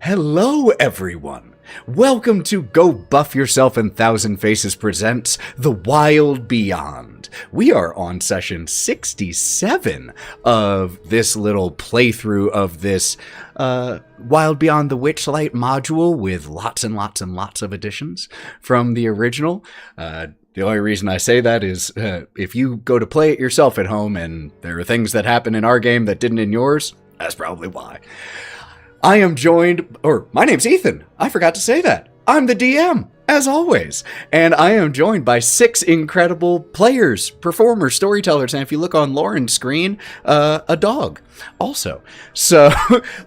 Hello, everyone. Welcome to Go Buff Yourself in Thousand Faces presents The Wylde Beyond. We are on session 67 of this little playthrough of this Wylde Beyond the Witchlight module with lots and lots and lots of additions from the original. The only reason I say that is if you go to play it yourself at home and there are things that happen in our game that didn't in yours, that's probably why. I am joined, my name's Ethan. I forgot to say that. I'm the DM, as always. And I am joined by 6 incredible players, performers, storytellers, and if you look on Lauren's screen, a dog also. So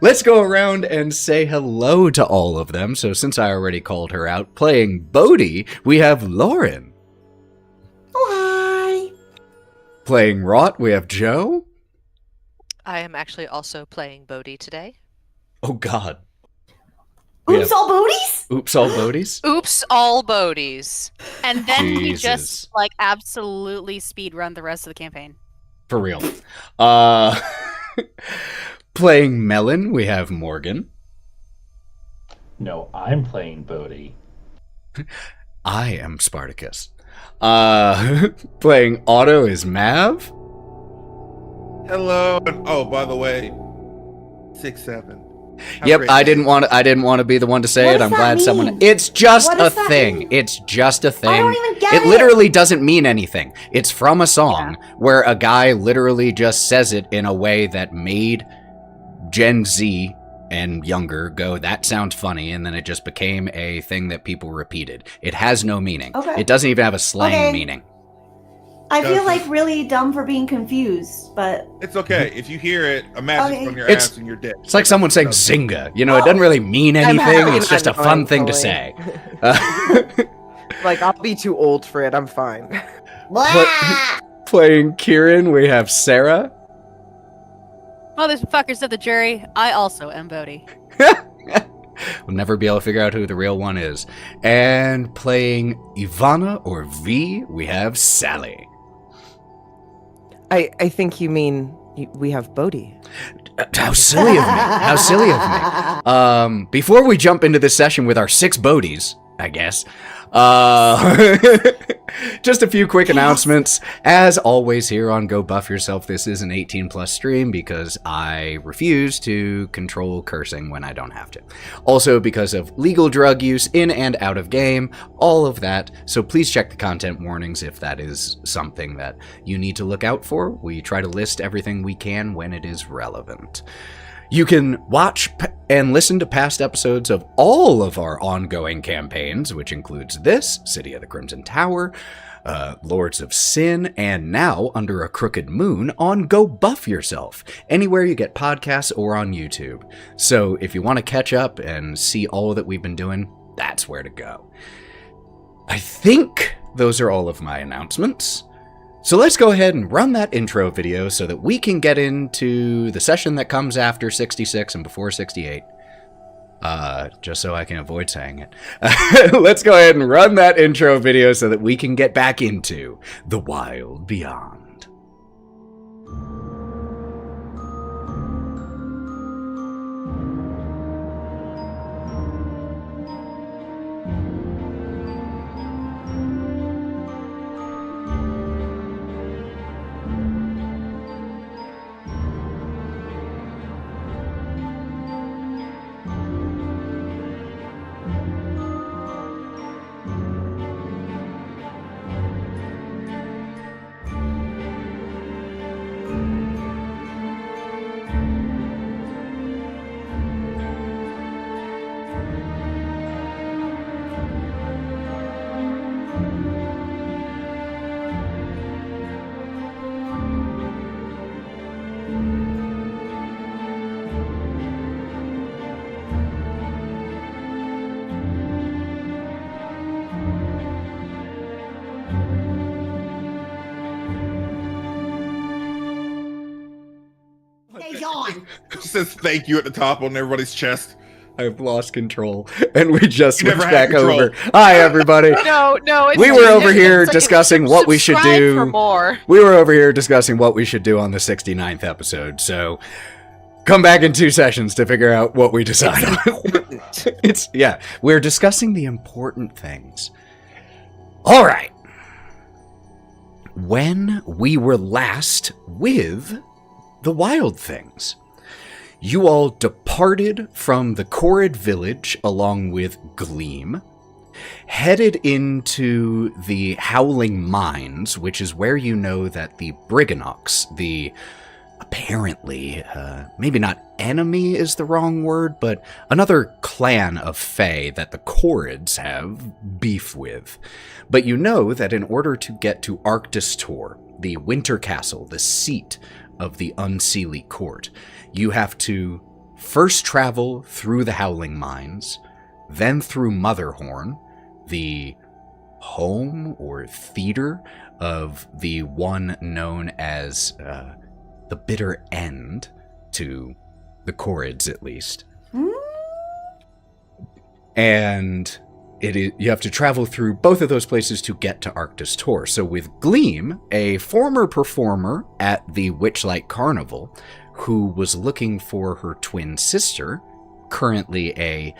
let's go around and say hello to all of them. So since I already called her out, playing Bodhi, we have Lauren. Hi. Playing Wraught, we have Joe. I am actually also playing Bodhi today. Oh, God. Oops, all booties? Oops, all Bodhies? Oops, all Bodhies. And then we Jesus. just, absolutely speedrun the rest of the campaign. For real. Playing Melon, we have Morgan. No, I'm playing Bodhi. I am Spartacus. Playing Otto is Mav. Hello, and oh, by the way, 6-7. Yep, I didn't want to be the one to say What it. does I'm that glad mean? someone. It's just What a does that thing. mean? It's just a thing. I don't even get it. Literally doesn't mean anything. It's from a song where a guy literally just says it in a way that made Gen Z and younger go, that sounds funny, and then it just became a thing that people repeated. It has no meaning. Okay. It doesn't even have a slang Okay. meaning. I feel really dumb for being confused, but It's okay. If you hear it, imagine Okay. from your It's- ass and you're dead. It's like someone saying Zynga. You know, it doesn't really mean anything. happy It's just a I'm fun going thing to fully. say. I'll be too old for it. I'm fine. blah! Playing Kieren, we have Sarah. Motherfuckers of the jury, I also am Bodhi. We'll never be able to figure out who the real one is. And playing Ivana, or V, we have Sally. I think you mean we have Bodhi. How silly of me. How silly of me. Before we jump into this session with our 6 Bodhies, I guess, just a few quick announcements. As always here on Go Buff Yourself, this is an 18+ stream because I refuse to control cursing when I don't have to. Also because of legal drug use in and out of game, all of that. So please check the content warnings if that is something that you need to look out for. We try to list everything we can when it is relevant. You can watch and listen to past episodes of all of our ongoing campaigns, which includes this, City of the Crimson Tower, Lords of Sin, and now Under a Crooked Moon on Go Buff Yourself, anywhere you get podcasts or on YouTube. So if you want to catch up and see all that we've been doing, that's where to go. I think those are all of my announcements. So let's go ahead and run that intro video so that we can get into the session that comes after 66 and before 68. Just so I can avoid saying it. Let's go ahead and run that intro video so that we can get back into The Wylde Beyond. Stay on. It says thank you at the top on everybody's chest. I've lost control, and we just You never switched had back control. over. Hi, everybody. No, it's We were over it's here like discussing what we should subscribe do. for more. We were over here discussing what we should do on the 69th episode, so come back in 2 sessions to figure out what we decide on. We're discussing the important things. All right. When we were last with the wild things, you all departed from the Corrid village along with Gleam, headed into the Howling Mines, which is where you know that the Briganox, the apparently, maybe not enemy is the wrong word, but another clan of Fae that the Corrids have beef with. But you know that in order to get to Arctis Tor, the Winter Castle, the seat of the Unseelie Court, you have to first travel through the Howling Mines, then through Motherhorn, the home or theater of the one known as the Bitter End, to the Corrids at least. And you have to travel through both of those places to get to Arctis Tor. So with Gleam, a former performer at the Witchlight Carnival, who was looking for her twin sister, currently a,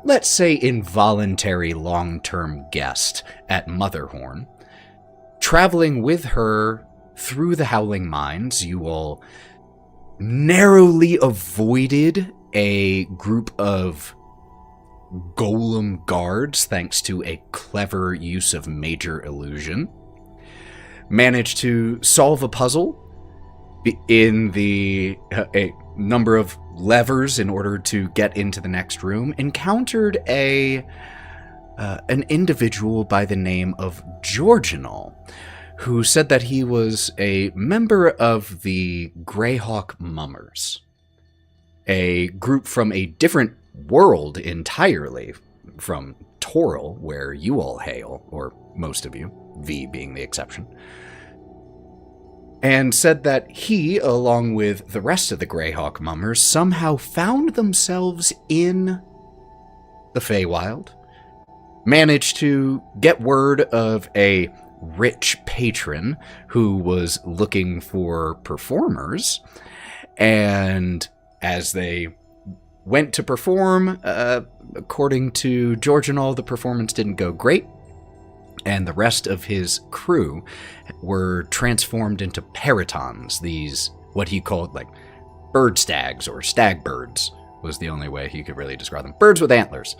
let's say, involuntary long-term guest at Motherhorn, traveling with her through the Howling Mines, you all narrowly avoided a group of golem guards thanks to a clever use of major illusion. Managed to solve a puzzle in a number of levers in order to get into the next room. Encountered an individual by the name of Georginal, who said that he was a member of the Greyhawk Mummers, a group from a different world entirely from Toril, where you all hail, or most of you, V being the exception, and said that he, along with the rest of the Greyhawk Mummers, somehow found themselves in the Feywild, managed to get word of a rich patron who was looking for performers, and as they went to perform, according to Georginal, the performance didn't go great, and the rest of his crew were transformed into peritons, these, what he called, like, bird stags, or stag birds, was the only way he could really describe them. Birds with antlers.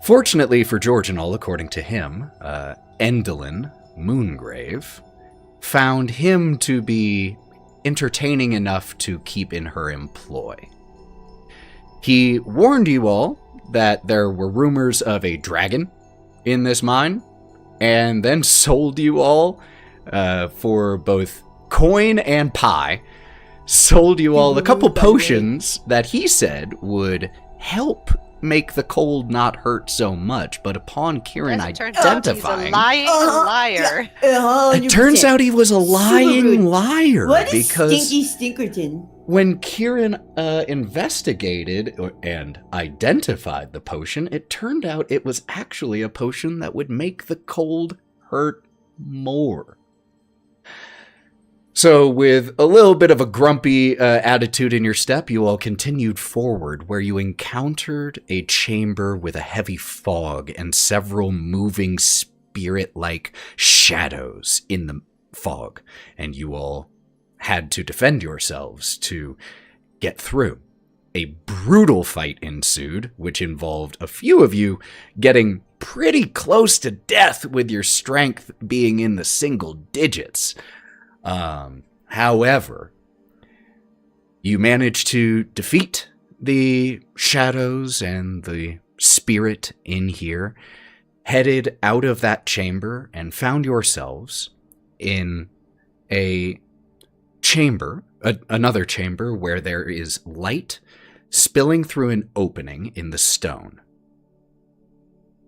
Fortunately for Georginal, according to him, Endolin Moongrave found him to be entertaining enough to keep in her employ. He warned you all that there were rumors of a dragon in this mine, and then sold you all for both coin and pie, sold you all a couple potions that he said would help make the cold not hurt so much, but upon Kieren identifying... He's a lying liar. It turns out he was a lying liar. What is because Stinky Stinkerton? when Kieren investigated and identified the potion, it turned out it was actually a potion that would make the cold hurt more. So with a little bit of a grumpy attitude in your step, you all continued forward, where you encountered a chamber with a heavy fog and several moving spirit-like shadows in the fog, and you all had to defend yourselves to get through. A brutal fight ensued, which involved a few of you getting pretty close to death with your strength being in the single digits. However, you managed to defeat the shadows and the spirit in here, headed out of that chamber, and found yourselves in a chamber, another chamber where there is light spilling through an opening in the stone.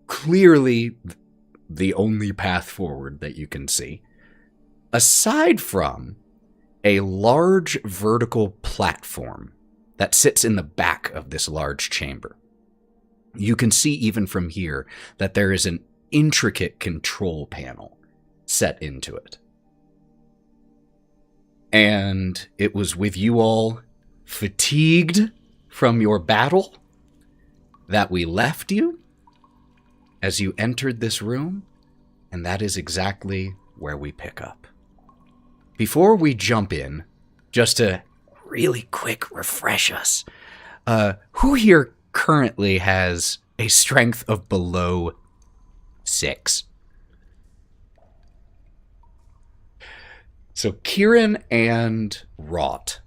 Clearly the only path forward that you can see, aside from a large vertical platform that sits in the back of this large chamber. You can see even from here that there is an intricate control panel set into it. And it was with you all fatigued from your battle, that we left you as you entered this room, and that is exactly where we pick up. Before we jump in, just to really quick refresh us, who here currently has a strength of below 6? So Kieren and Wraught,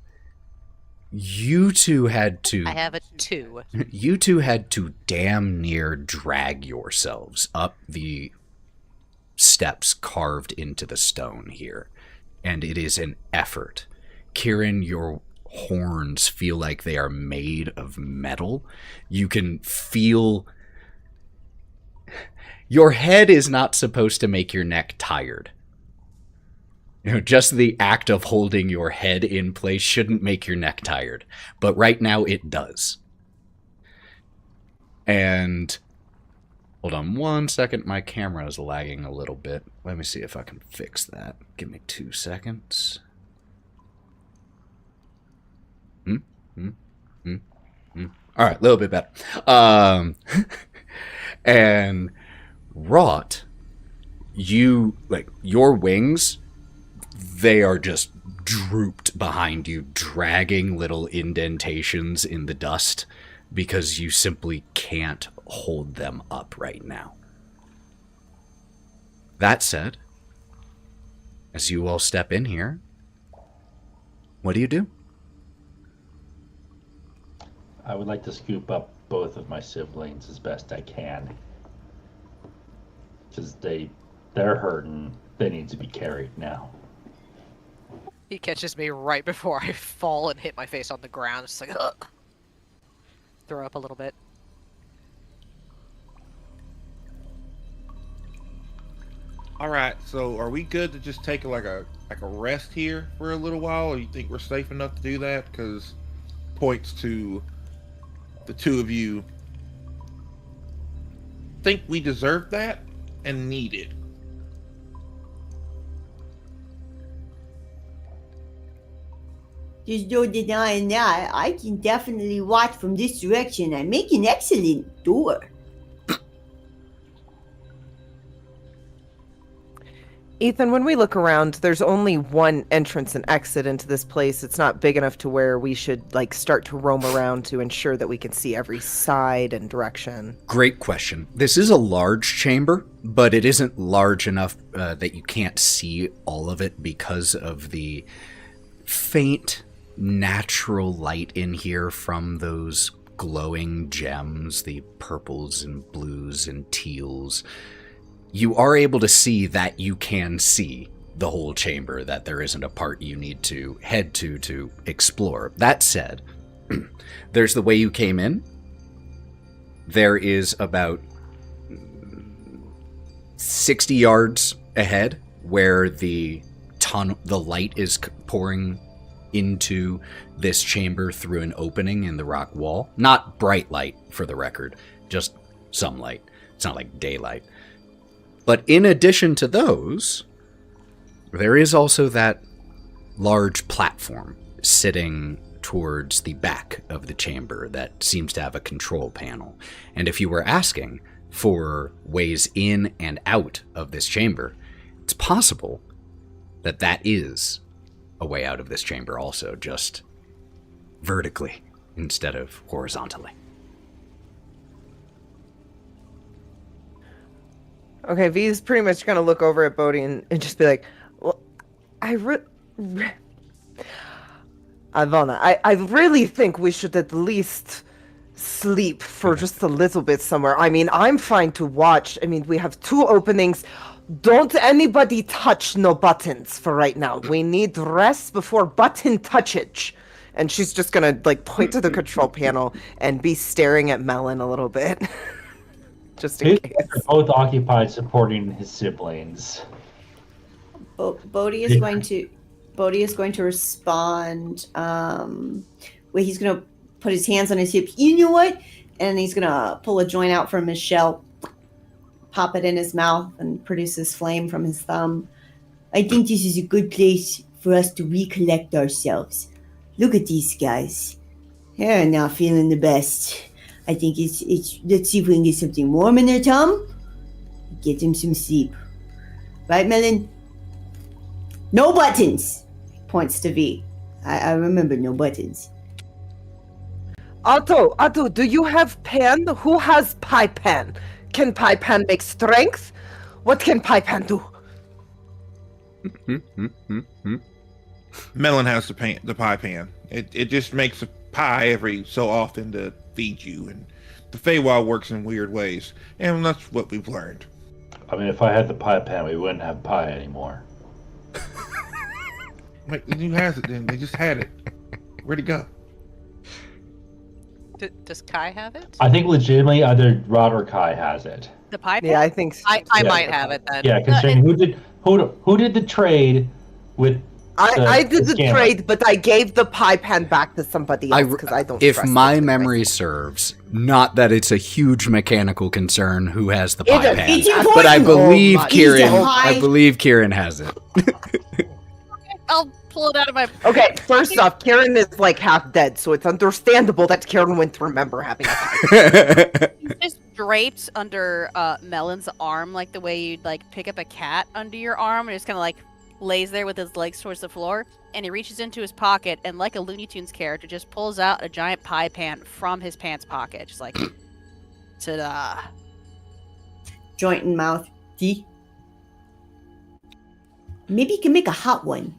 you two had to... I have a 2. You two had to damn near drag yourselves up the steps carved into the stone here. And it is an effort. Kieren, your horns feel like they are made of metal. You can feel... Your head is not supposed to make your neck tired. You know, just the act of holding your head in place shouldn't make your neck tired. But right now it does. And... Hold on one second. My camera is lagging a little bit. Let me see if I can fix that. Give me 2 seconds. All right, a little bit better. And Wraught, you, like, your wings, they are just drooped behind you, dragging little indentations in the dust because you simply can't hold them up right now. That said, as you all step in here, what do you do? I would like to scoop up both of my siblings as best I can. Because they're hurting. They need to be carried now. He catches me right before I fall and hit my face on the ground. It's like, ugh. Throw up a little bit. All right, so are we good to just take like a rest here for a little while, or you think we're safe enough to do that? Because points to the two of you think we deserve that and need it. There's no denying that. I can definitely watch from this direction and make an excellent door. Ethan, when we look around, there's only one entrance and exit into this place. It's not big enough to where we should start to roam around to ensure that we can see every side and direction. Great question. This is a large chamber, but it isn't large enough that you can't see all of it because of the faint natural light in here from those glowing gems, the purples and blues and teals. You are able to see that you can see the whole chamber, that there isn't a part you need to head to explore. That said, there's the way you came in. There is about 60 yards ahead where the light is pouring into this chamber through an opening in the rock wall. Not bright light, for the record, just some light. It's not like daylight. But in addition to those, there is also that large platform sitting towards the back of the chamber that seems to have a control panel. And if you were asking for ways in and out of this chamber, it's possible that that is a way out of this chamber also, just vertically instead of horizontally. Okay, V's pretty much gonna look over at Bodhi and just be like, well, Ivana, I really think we should at least sleep for just a little bit somewhere. I mean, I'm fine to watch. I mean, we have 2 openings. Don't anybody touch no buttons for right now. We need rest before button touchage. And she's just gonna point to the control panel and be staring at Melon a little bit. Just in case. They're both occupied supporting his siblings. Bodhi is going to respond. Where he's going to put his hands on his hips. You know what? And he's going to pull a joint out from his shell, pop it in his mouth, and produce his flame from his thumb. I think this is a good place for us to recollect ourselves. Look at these guys. They're not feeling the best. I think it's. Let's see if we can get something warm in their tum. Get them some sleep. Right, Melon? No buttons! Points to V. I remember no buttons. Otto, do you have pen? Who has pie pen? Can pie pen make strength? What can pie pen do? Melon has the pie pan. It just makes a pie every so often to feed you, and the Feywild works in weird ways, and that's what we've learned. I mean, if I had the pie pan, we wouldn't have pie anymore. Wait, who has it then? They just had it. Where'd it go? Does Kai have it? I think legitimately either Rod or Kai has it. The pipe? Yeah, I think so. I Yeah. might have it then. Yeah, considering who did the trade with I did the scammer? trade, but I gave the pie pan back to somebody else because I don't. If trust my it. memory serves, not that it's a huge mechanical concern who has the pie It- pan, it's important. but I believe Oh my- Kieren. He's a high- I believe Kieren has it. I'll pull it out of my. Okay, first off, Kieren is like half dead, so it's understandable that Kieren wouldn't remember having a pie. He's just draped under Melon's arm, like the way you'd like pick up a cat under your arm, and just kind of like lays there with his legs towards the floor. And he reaches into his pocket, and like a Looney Tunes character, just pulls out a giant pie pan from his pants pocket, just like, ta-da! Joint in mouth. D. Maybe you can make a hot one.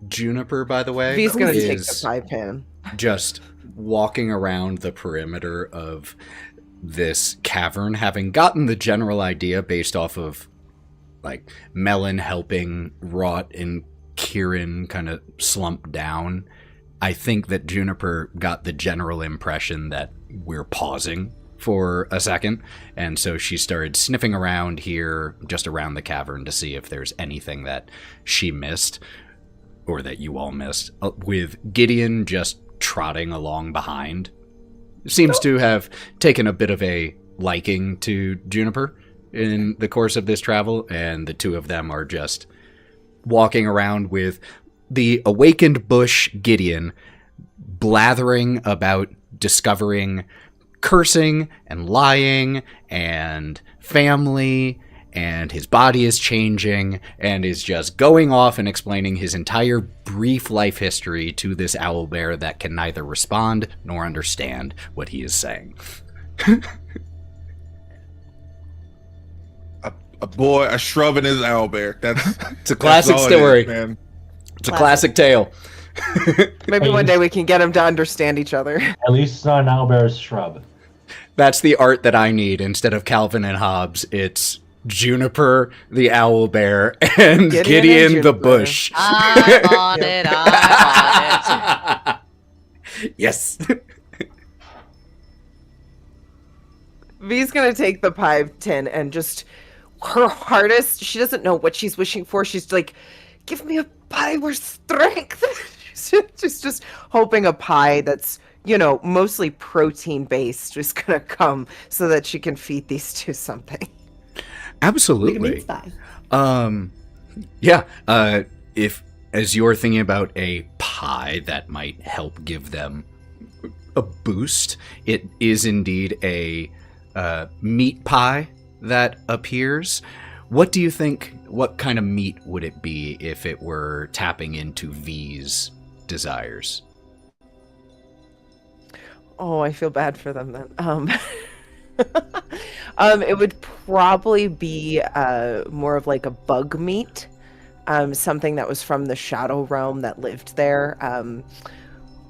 Juniper, by the way, He's gonna take the is pie pan. just walking around the perimeter of this cavern, having gotten the general idea based off of like Melon helping Wraught and Kieren kind of slump down. I think that Juniper got the general impression that we're pausing for a second, and so she started sniffing around here, just around the cavern, to see if there's anything that she missed, or that you all missed, with Gideon just trotting along behind. Seems to have taken a bit of a liking to Juniper in the course of this travel, and the two of them are just walking around with the awakened bush Gideon blathering about discovering cursing and lying and family, and his body is changing, and is just going off and explaining his entire brief life history to this owlbear that can neither respond nor understand what he is saying. A shrub in his owlbear. That's It's a classic that's all it story. is, man. It's a classic tale. Maybe one day we can get him to understand each other. At least it's not an owlbear's shrub. That's the art that I need. Instead of Calvin and Hobbes, it's Juniper the owlbear and Gideon the Juniper. bush. I'm on it. I'm on it. Yes. V's gonna take the pie tin and just her hardest. She doesn't know what she's wishing for. She's like, "Give me a pie with strength." She's just hoping a pie that's, you know, mostly protein based is gonna come so that she can feed these two something. Absolutely. Yeah. If, as you're thinking about a pie that might help give them a boost, it is indeed a meat pie that appears. What do you think? What kind of meat would it be if it were tapping into V's desires? Oh, I feel bad for them then. It would probably be more of like a bug meat, something that was from the Shadow Realm that lived there.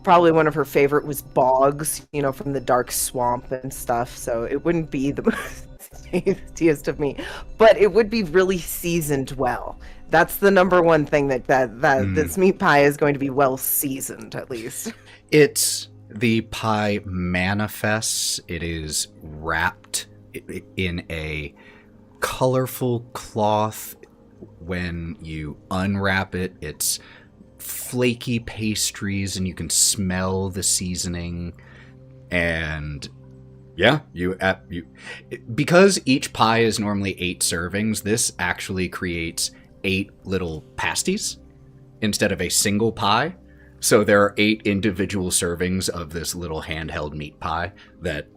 Probably one of her favorite was bogs, you know, from the Dark Swamp and stuff. So it wouldn't be the most tastiest of meat, but it would be really seasoned well. That's the number one thing that this meat pie is going to be well seasoned, at least. The pie manifests. It is wrapped in a colorful cloth. When you unwrap it, it's flaky pastries, and you can smell the seasoning. And yeah, because each pie is normally 8 servings, this actually creates 8 little pasties instead of a single pie. So there are 8 individual servings of this little handheld meat pie that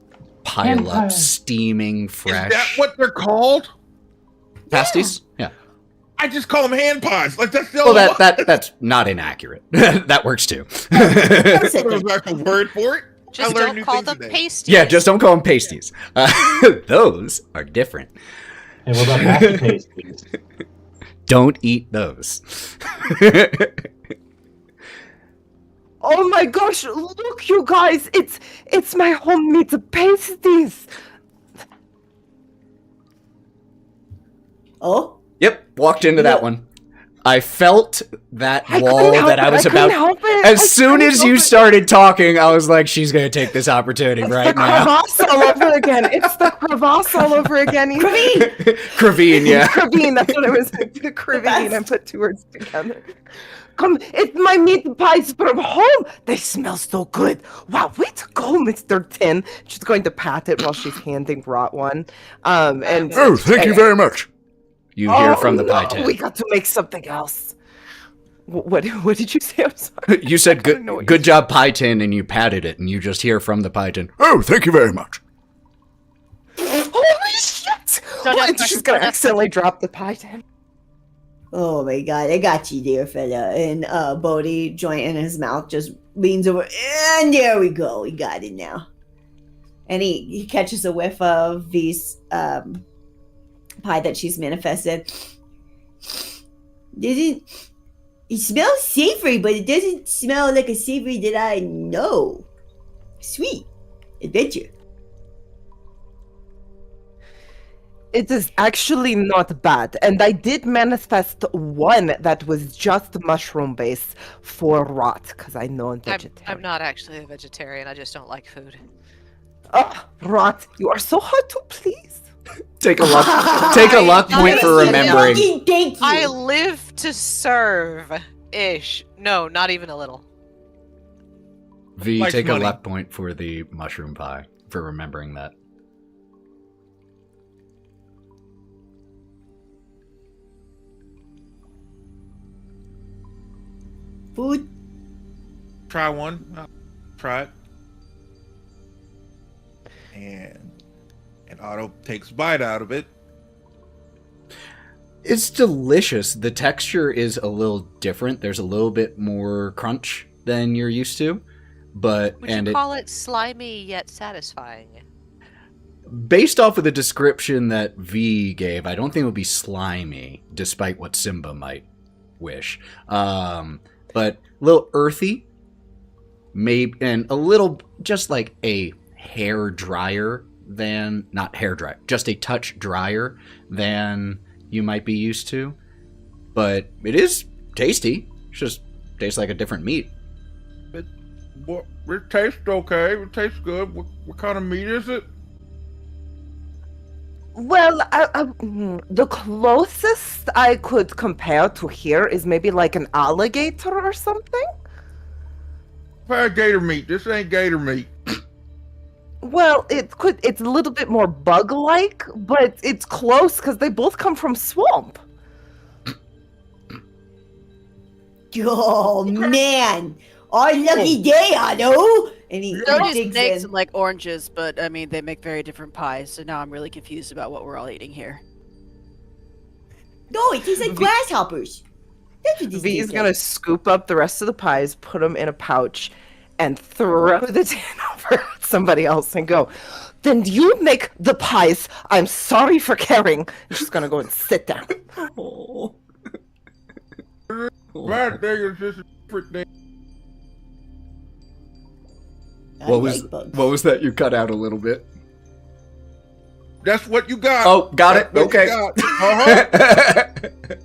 pile up, steaming, fresh. Is that what they're called? Pasties? Yeah. I just call them hand pies. Like that's the Well, only one. that's not inaccurate. That works too. There's a word for it. Just I learned don't new call things them today. pasties. Yeah, just don't call them pasties. Those are different. And what about happy pasties? Don't eat those. Oh my gosh, look you guys, it's my homemade pasties. Oh, Yep, walked into that one. I felt that I wall couldn't help that I it, was I couldn't about. help it, As I soon couldn't as help you it. started talking, I was like, she's going to take this opportunity right the now. crevasse all over again. It's the crevasse all over again. Kraveen, yeah. Cravine, that's what I was saying. The Cravine, I put 2 words together. Come, it's my meat pies from home. They smell so good. Wow, way to go, Mr. Tin. She's going to pat it while she's handing Wraught one. And Oh, thank you very much. You hear from the pie no, tin. we got to make something else. What did you say? I'm sorry. You said I don't know what good job, pie tin, and you patted it, and you just hear from the pie tin. Oh, thank you very much. Holy shit! Don't What? ask She's questions, gonna don't ask accidentally drop the pie tin. oh my God! I got you there, fella. And Bodhi, joint in his mouth, just leans over, and there we go. We got it now. And he catches a whiff of V's pie that she's manifested. It smells savory, but it doesn't smell like a savory that I know. Sweet adventure. It is actually not bad, and I did manifest one that was just mushroom based for Wraught, because I know I'm vegetarian. I'm not actually a vegetarian. I just don't like food. Oh, Wraught, you are so hard to please. Take a luck point for remembering. Thank you. I live to serve. Ish. No, not even a little. V, Likes take money. a luck point for the mushroom pie for remembering that. Food. Try one. Try it. And Otto takes a bite out of it. It's delicious. The texture is a little different. There's a little bit more crunch than you're used to, but Would you call it slimy yet satisfying? based off of the description that V gave, I don't think it would be slimy, despite what Simba might wish. But a little earthy, maybe, and a little just like a hair drier than, not hair dry, just a touch drier than you might be used to. But it is tasty. It just tastes like a different meat. It tastes okay. It tastes good. What kind of meat is it? Well, the closest I could compare to here is maybe like an alligator or something. I've had gator meat. This ain't gator meat. Well, it's a little bit more bug-like, but it's close because they both come from swamp. Oh man, our lucky day, Otto. And he Don't use digs snakes in. and like oranges, but I mean they make very different pies. So now I'm really confused about what we're all eating here. No, it tastes like grasshoppers. That's what this V is tastes gonna like. scoop up the rest of the pies, put them in a pouch, and throw the tin over at somebody else and go, "Then you make the pies. I'm sorry for caring." And she's gonna go and sit down. Oh. Bad thing is just a different thing. I What was like bugs. what was that? You cut out a little bit. That's what you got. Oh, got it. That's what Okay. you got. Uh-huh.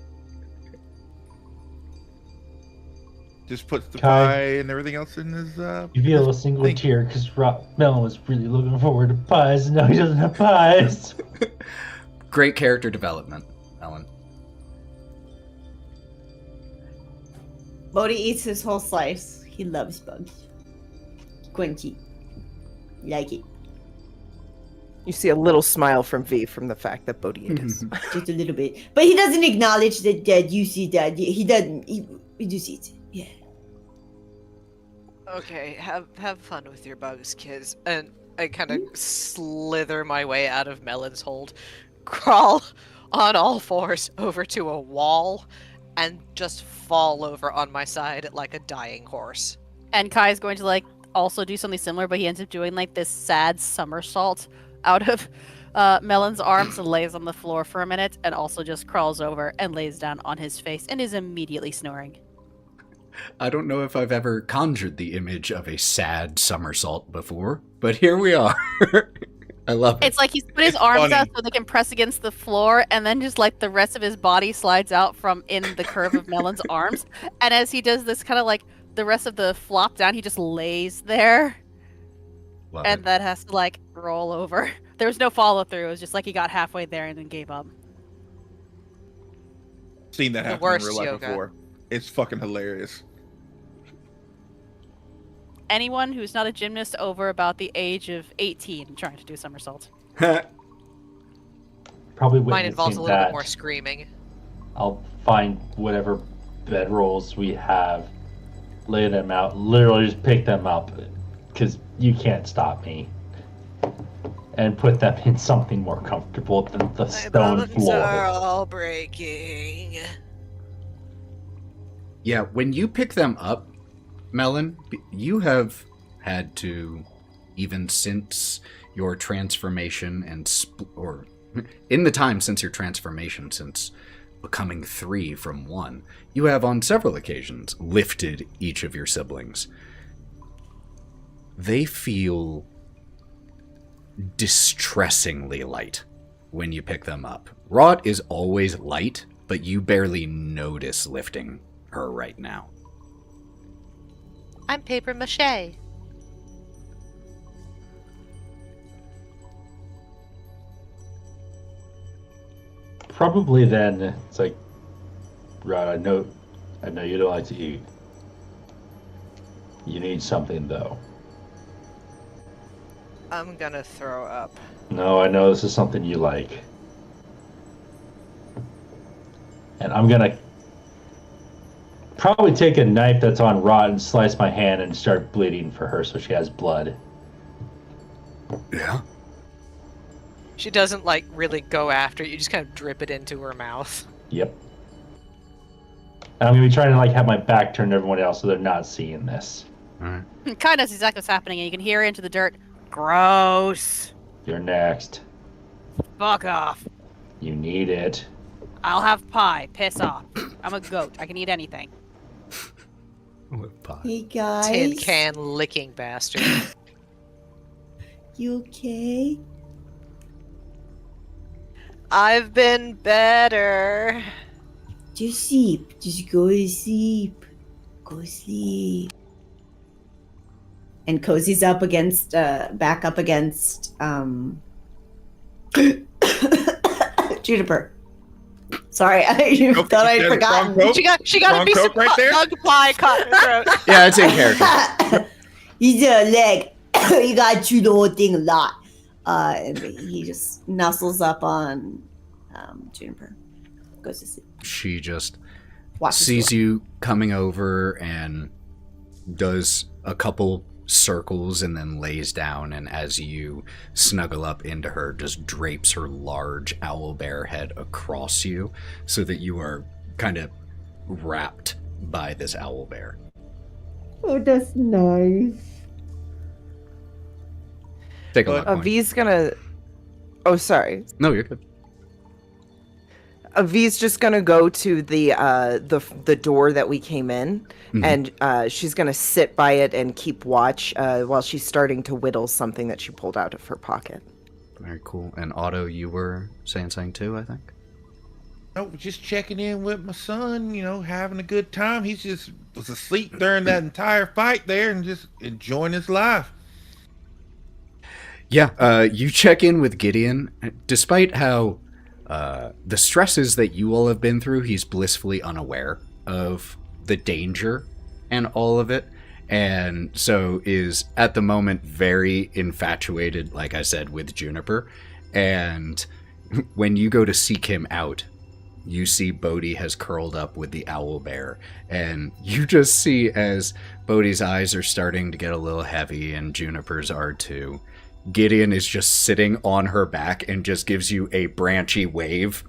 Just puts the Kai. pie and everything else in his. You feel a single Thank tear because Melon was really looking forward to pies, and now he doesn't have pies. Great character development, Ellen. Bodhi eats his whole slice. He loves bugs. Crunchy. Like it. You see a little smile from V from the fact that Bodhi it is. Just a little bit. But he doesn't acknowledge that you see that. He doesn't. He just eats it. Yeah. Okay, have fun with your bugs, kids. And I kind of slither my way out of Melon's hold, crawl on all fours over to a wall, and just fall over on my side like a dying horse. And Kai is going to like also do something similar, but he ends up doing like this sad somersault out of Melon's arms and lays on the floor for a minute, and also just crawls over and lays down on his face and is immediately snoring. I don't know if I've ever conjured the image of a sad somersault before, but here we are. I love it. It's like he's put his arms funny. out so they can press against the floor, and then just like the rest of his body slides out from in the curve of Melon's arms. And as he does this, kind of like the rest of the flop down, he just lays there, Love and it. then has to like roll over. There was no follow through. It was just like he got halfway there and then gave up. Seen that The happen in worst real life yoga. before. It's fucking hilarious. Anyone who's not a gymnast over about the age of 18 trying to do somersaults. Probably Mine involves a witnessing little bit that. more screaming. I'll find whatever bedrolls we have, lay them out, literally just pick them up, because you can't stop me, and put them in something more comfortable than the stone floor. all breaking. Yeah, when you pick them up, Melon, you have had to, even since your transformation or in the time since your transformation, since becoming 3 from 1, you have on several occasions lifted each of your siblings. They feel distressingly light when you pick them up. Wraught is always light, but you barely notice lifting her right now. I'm paper mache. Probably then it's like, Rod, I know you don't like to eat. You need something though. I'm gonna throw up. No, I know this is something you like. And I'm gonna probably take a knife that's on Wraught and slice my hand and start bleeding for her so she has blood. Yeah? She doesn't like really go after it. You just kind of drip it into her mouth. Yep. And I'm gonna be trying to like have my back turned to everyone else so they're not seeing this. Alright. Kai knows exactly what's happening, and you can hear into the dirt. Gross. You're next. Fuck off. You need it. I'll have pie. Piss off. I'm a goat. I can eat anything. Hey guys, Tin can licking bastard. you okay? I've been better. Just sleep. Just go to sleep. Go sleep. And Cozy's up against, back up against, Juniper. Sorry, I Coke, thought I'd you said forgotten. wrong Coke? She got a Wrong piece Coke of right there? dog pie caught in her throat. Yeah, it's in character. He's a leg. You gotta chew the whole thing a lot. And he just nuzzles up on Juniper. Goes to sleep. She just Watches sees the you coming over and does a couple circles and then lays down, and as you snuggle up into her, just drapes her large owlbear head across you so that you are kind of wrapped by this owlbear. Oh, that's nice. Take a But- look. V's gonna. Oh, sorry. No, you're good. V's just gonna go to the door that we came in, Mhm. and she's gonna sit by it and keep watch while she's starting to whittle something that she pulled out of her pocket. Very cool. And Otto, you were saying something too, I think? No, just checking in with my son, having a good time. He just was asleep during that entire fight there and just enjoying his life. Yeah, you check in with Gideon. Despite how the stresses that you all have been through, he's blissfully unaware of the danger and all of it. And so is, at the moment, very infatuated, like I said, with Juniper. And when you go to seek him out, you see Bodhi has curled up with the owl bear, and you just see as Bodhi's eyes are starting to get a little heavy, and Juniper's are too. Gideon is just sitting on her back and just gives you a branchy wave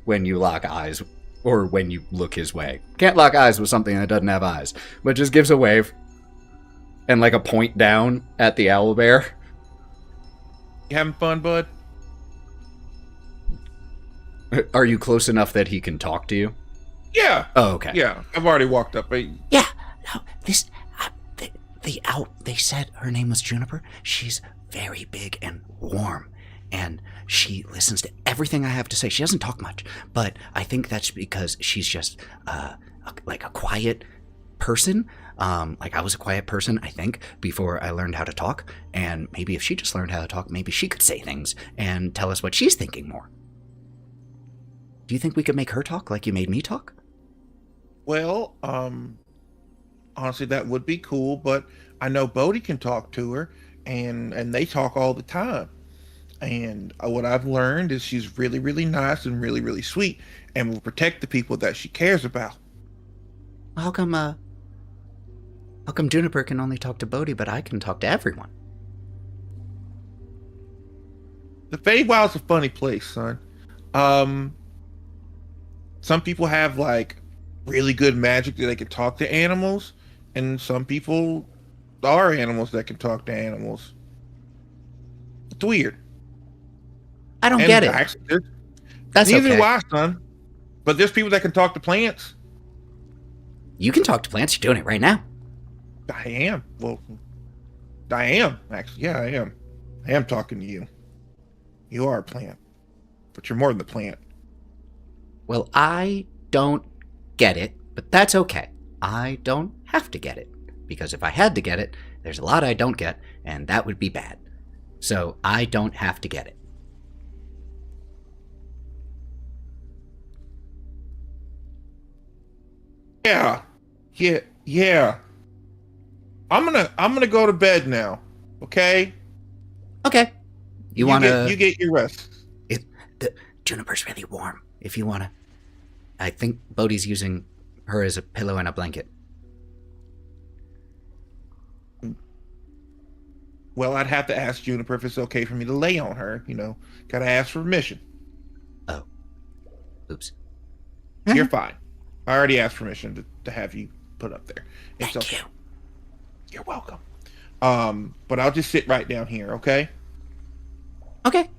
when you lock eyes, or when you look his way. Can't lock eyes with something that doesn't have eyes, but just gives a wave and like a point down at the owl bear. You having fun, bud? Are you close enough that he can talk to you? Yeah. Oh, okay. Yeah, I've already walked up. Yeah, no, this, the owl, they said her name was Juniper. She's very big and warm, and she listens to everything I have to say. She doesn't talk much, but I think that's because she's just, like a quiet person. Like I was a quiet person, I think, before I learned how to talk, and maybe if she just learned how to talk, maybe she could say things and tell us what she's thinking more. Do you think we could make her talk like you made me talk? Well, honestly, that would be cool, but I know Bodhi can talk to her, and they talk all the time. And what I've learned is she's really, really nice and really, really sweet, and will protect the people that she cares about. How come Juniper can only talk to Bodhi, but I can talk to everyone? The Feywild's a funny place, son. Some people have like really good magic that they can talk to animals, and some people are animals that can talk to animals. It's weird. I don't get it. Actually, That's neither okay. do I, son. But there's people that can talk to plants. You can talk to plants. You're doing it right now. I am. Well, I am, actually. Yeah, I am. I am talking to you. You are a plant. But you're more than the plant. Well, I don't get it, but that's okay. I don't have to get it, because if I had to get it, there's a lot I don't get, and that would be bad. So I don't have to get it. Yeah. I'm gonna go to bed now. Okay? Okay. You wanna... You get your rest. The Juniper's really warm. If you wanna... I think Bodhi's using her as a pillow and a blanket. Well, I'd have to ask Juniper if it's okay for me to lay on her. Gotta ask for permission. Oh. Oops. You're fine. I already asked permission to have you put up there. It's Thank okay. you. You're welcome. But I'll just sit right down here, okay? Okay.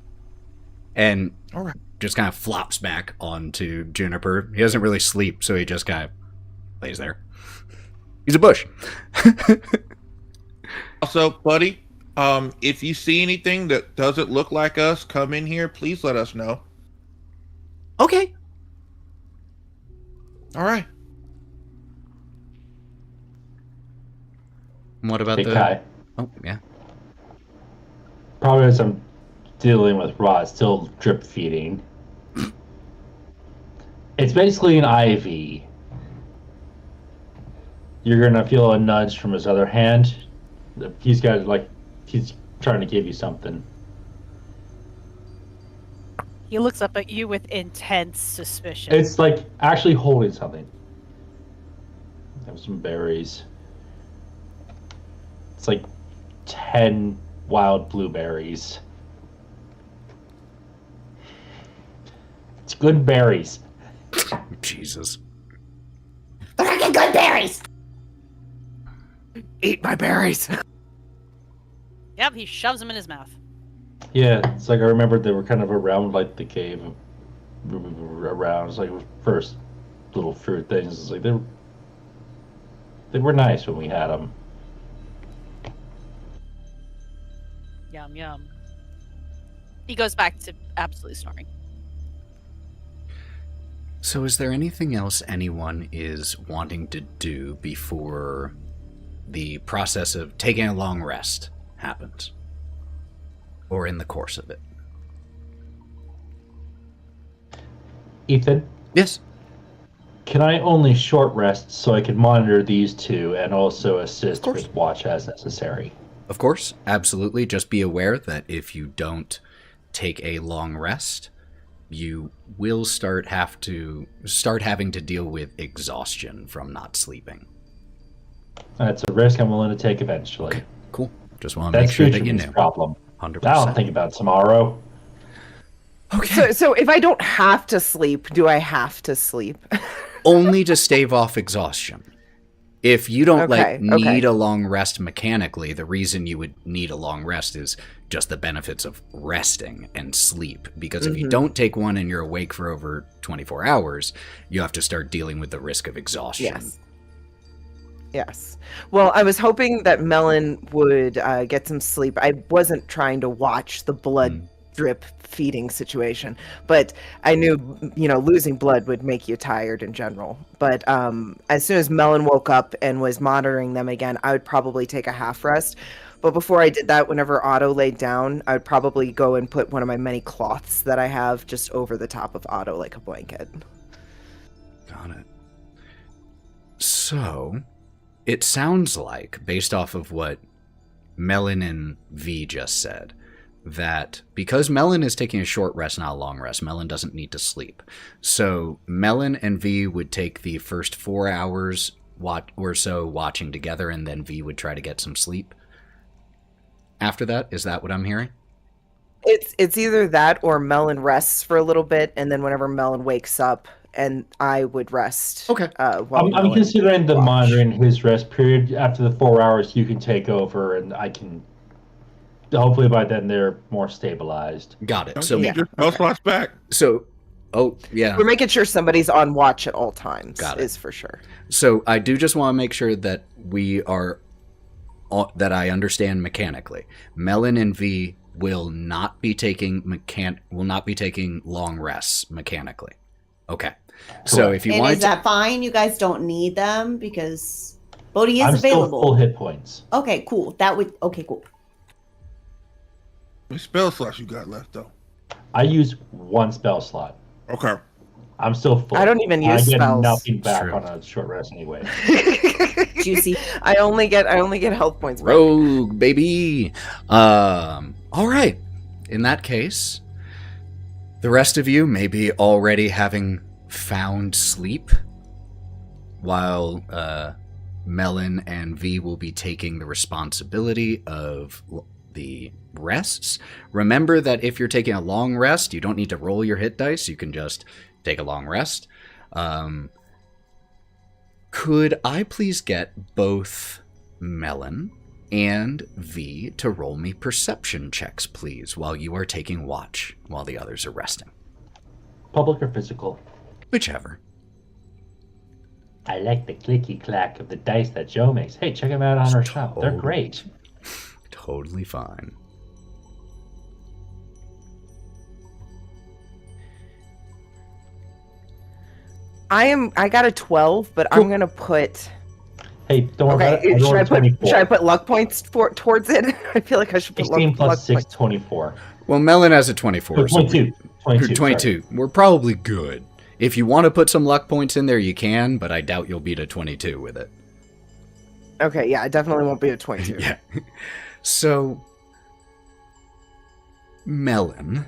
And All right. just kind of flops back onto Juniper. He doesn't really sleep, so he just kind of lays there. He's a bush. Also, buddy, if you see anything that doesn't look like us come in here, please let us know. Okay. All right. What about Hey, the... Kai. Oh, yeah. Probably as I'm dealing with Wraught, still drip feeding. It's basically an IV. You're gonna feel a nudge from his other hand. He's trying to give you something. He looks up at you with intense suspicion. It's like actually holding something. Have some berries. It's like 10 wild blueberries. It's good berries. Jesus. Freaking good berries! Eat my berries. Yep, he shoves them in his mouth. Yeah, it's like I remember they were kind of around like the cave, around. It's like first little fruit things. It's like they were nice when we had them. Yum, yum. He goes back to absolutely snoring. So is there anything else anyone is wanting to do before the process of taking a long rest happens? Or in the course of it? Ethan, Yes. can I only short rest so I can monitor these two and also assist course. with watch as necessary? Of course, absolutely. Just be aware that if you don't take a long rest, you will start having to deal with exhaustion from not sleeping. That's a risk I'm willing to take eventually. Okay, cool. Just want to make sure that you knew. Problem. 100%. I don't think about tomorrow. Okay. So if I don't have to sleep, do I have to sleep? Only to stave off exhaustion. If you don't Okay. need a long rest mechanically, the reason you would need a long rest is just the benefits of resting and sleep. Because if you don't take one and you're awake for over 24 hours, you have to start dealing with the risk of exhaustion. Yes. Yes. Well, I was hoping that Melon would get some sleep. I wasn't trying to watch the blood drip feeding situation, but I knew, losing blood would make you tired in general. But as soon as Melon woke up and was monitoring them again, I would probably take a half rest. But before I did that, whenever Otto laid down, I would probably go and put one of my many cloths that I have just over the top of Otto like a blanket. Got it. So, it sounds like, based off of what Melon and V just said, that because Melon is taking a short rest, not a long rest, Melon doesn't need to sleep. So Melon and V would take the first 4 hours or so watching together, and then V would try to get some sleep. After that, is that what I'm hearing? It's either that or Melon rests for a little bit, and then whenever Melon wakes up, and I would rest. Okay. While I'm considering the watch. monitoring his rest period. After the 4 hours, you can take over, and I can. Hopefully by then they're more stabilized. Got it. Don't So you need your spell slots back? So, yeah. We're making sure somebody's on watch at all times. Got it. Is for sure. So I do just want to make sure that that I understand mechanically. Melon and V will not be taking long rests mechanically. Okay. So if you And want is that fine? You guys don't need them because Bodhi is I'm available. still full hit points. Okay, cool. Okay, cool. How many spell slots you got left, though? I use one spell slot. Okay. I'm still full. I don't even use I get spells. nothing back True. on a short rest anyway. Juicy. I only get health points back. Rogue, baby. All right. In that case, the rest of you may be already having found sleep, while Melon and V will be taking the responsibility of the rests. Remember that if you're taking a long rest, you don't need to roll your hit dice. You can just take a long rest. Could I please get both Melon and V to roll me perception checks, please, while you are taking watch, while the others are resting? Public or physical? Whichever. I like the clicky clack of the dice that Joe makes. Hey, check them out on our shop. They're great. Totally fine. I got a 12, but Cool. I'm gonna put. Hey, don't worry about Okay, it. should I put luck points towards it? I feel like I should put 16 luck plus 6, points. 24. Well, Melon has a 24. Oh, so 22. 22. 22. We're probably good. If you want to put some luck points in there, you can, but I doubt you'll beat a 22 with it. Okay, yeah, I definitely won't be a 22. Yeah. So, Melon,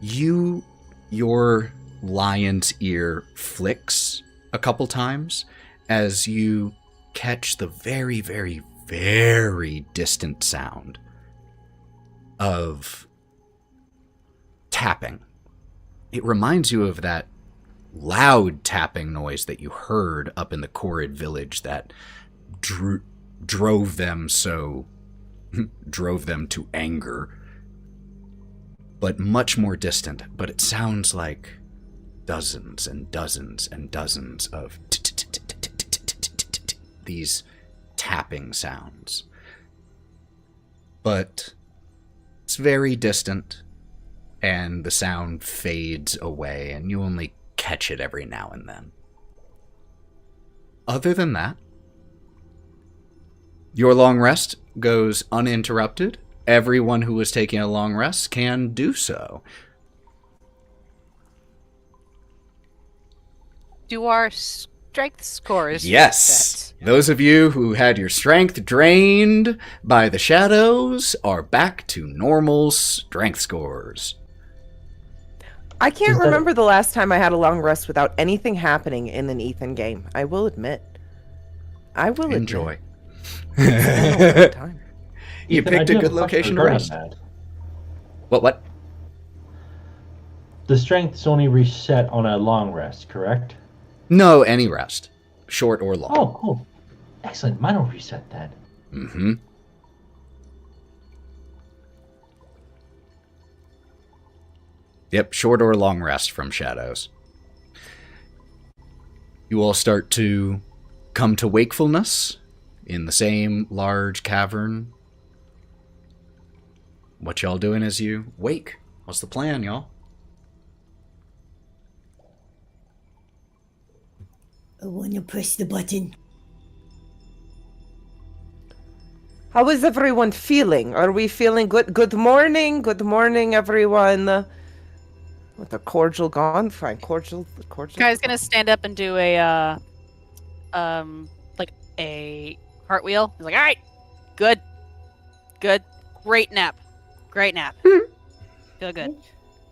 your lion's ear flicks a couple times as you catch the very, very, very distant sound of tapping. It reminds you of that loud tapping noise that you heard up in the Korrid village that drove them to anger, but much more distant. But it sounds like dozens and dozens and dozens of these tapping sounds. But it's very distant, and the sound fades away, and you only catch it every now and then. Other than that, your long rest goes uninterrupted. Everyone who is taking a long rest can do so. Do our strength scores Yes. reset? Those of you who had your strength drained by the shadows are back to normal strength scores. I can't Is that- remember the last time I had a long rest without anything happening in an Ethan game. I will admit. Enjoy. It's been a long time. You Ethan, I picked do a have good question location to regarding rest. that. What? The strength's only reset on a long rest, correct? No, any rest, short or long. Oh, cool. Excellent. Mine will reset then. Mm-hmm. Yep, short or long rest from shadows. You all start to come to wakefulness in the same large cavern. What y'all doing as you wake? What's the plan, y'all? I want to press the button. How is everyone feeling? Are we feeling good? Good morning, everyone. With a cordial gone, fine. Cordial. Guy's gonna stand up and do a like a cartwheel. He's like, all right, good, great nap. Feel good.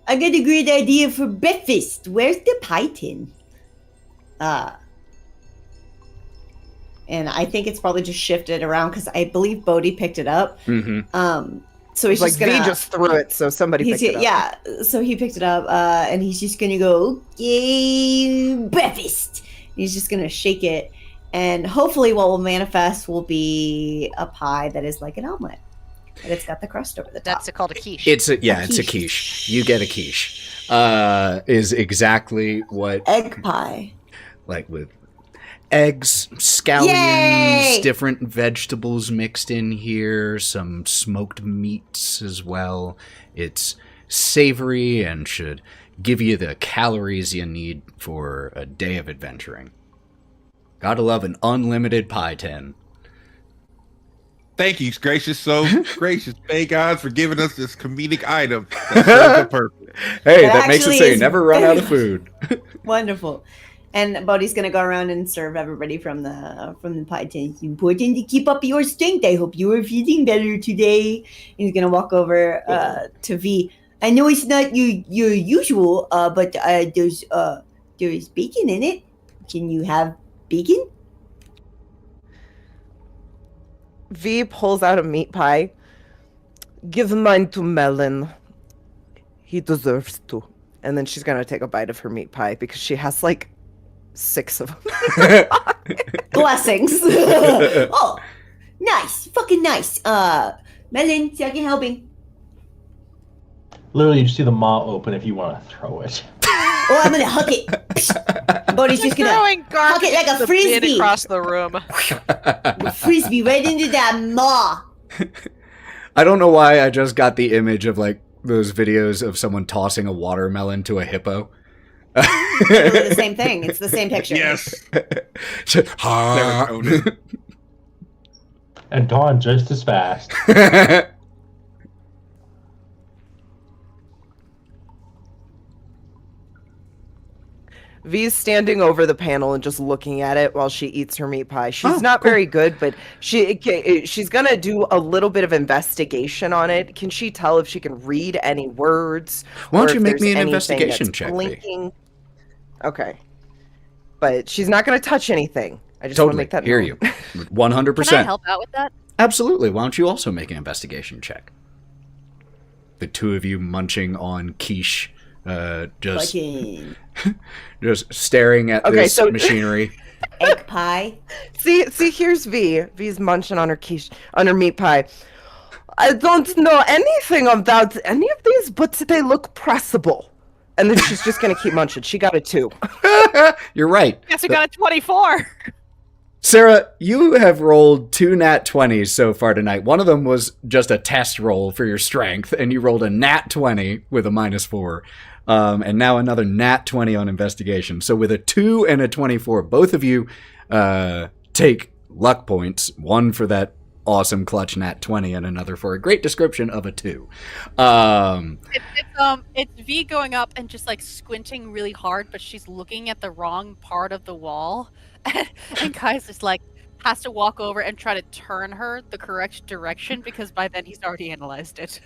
I got a great idea for breakfast. Where's the pie tin? And I think it's probably just shifted around because I believe Bodhi picked it up. Mm-hmm. So he's Like just gonna. V just threw it, so somebody picked it up. Yeah, so he picked it up, and he's just gonna go, okay, breakfast. He's just gonna shake it, and hopefully, what will manifest will be a pie that is like an omelet, and it's got the crust over the top. That's called a quiche. It's a quiche. You get a quiche. Is exactly what Egg pie. like with eggs, scallions, Yay! different vegetables mixed in here, some smoked meats as well. It's savory and should give you the calories you need for a day of adventuring. Gotta love an unlimited pie tin. Thank you, gracious Bay gods, for giving us this comedic item that serves a purpose. Hey, That that makes it actually so you is never run out of very food. Wonderful. And Bodhi's gonna go around and serve everybody from the pie tin. It's important to keep up your strength. I hope you are feeling better today. And he's gonna walk over to V. I know it's not your usual, but there's bacon in it. Can you have bacon? V pulls out a meat pie. Give mine to Melon. He deserves to. And then she's gonna take a bite of her meat pie because she has like 6 of them. Blessings. Oh, nice, fucking nice. Melon, second helping. Literally, you just see the maw open if you want to throw it. Oh, I'm gonna huck it. Bodhi's just gonna throwing huck it like a the bin frisbee. across the room. Frisbee right into that maw. I don't know why I just got the image of like those videos of someone tossing a watermelon to a hippo. Literally the same thing. It's the same picture. Yes. Ah. Never owned it. And gone just as fast. V's standing over the panel and just looking at it while she eats her meat pie. She's not very good, but she's gonna do a little bit of investigation on it. Can she tell if she can read any words? Why don't or you if make there's me an anything investigation that's check, V? blinking? Okay, but she's not gonna touch anything. I just want to Totally. make that Hear known. you. Can I 100%. help out with that? Absolutely. Why don't you also make an investigation check? The two of you munching on quiche, just Fucking just staring at Okay, this so- machinery. egg pie. See, here's V. V's munching on her quiche, on her meat pie. I don't know anything about any of these, but they look pressable. And then she's just gonna keep munching. She got a 2. You're right. Guess we got a 24. Sarah, you have rolled 2 nat 20s so far tonight. One of them was just a test roll for your strength, and you rolled a nat 20 with a -4. And now another nat 20 on investigation. So with a 2 and a 24, both of you take luck points. One for that awesome clutch nat 20 and another for a great description of a 2. It's V going up and just like squinting really hard, but she's looking at the wrong part of the wall, and Kai's just like has to walk over and try to turn her the correct direction because by then he's already analyzed it.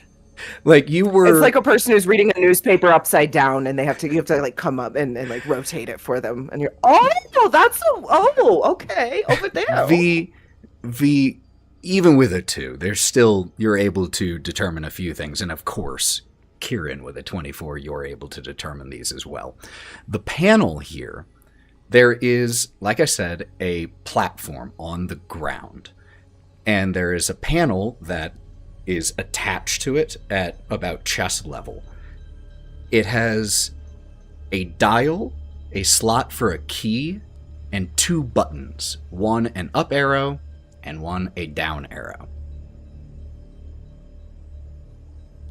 Like you were. It's like a person who's reading a newspaper upside down, and you have to like come up and like rotate it for them, and you're okay over there. The even with a 2, there's still you're able to determine a few things, and of course, Kieren with a 24, you're able to determine these as well. The panel here, there is, like I said, a platform on the ground, and there is a panel that is attached to it at about chest level. It has a dial, a slot for a key, and 2 buttons. One an up arrow and one a down arrow.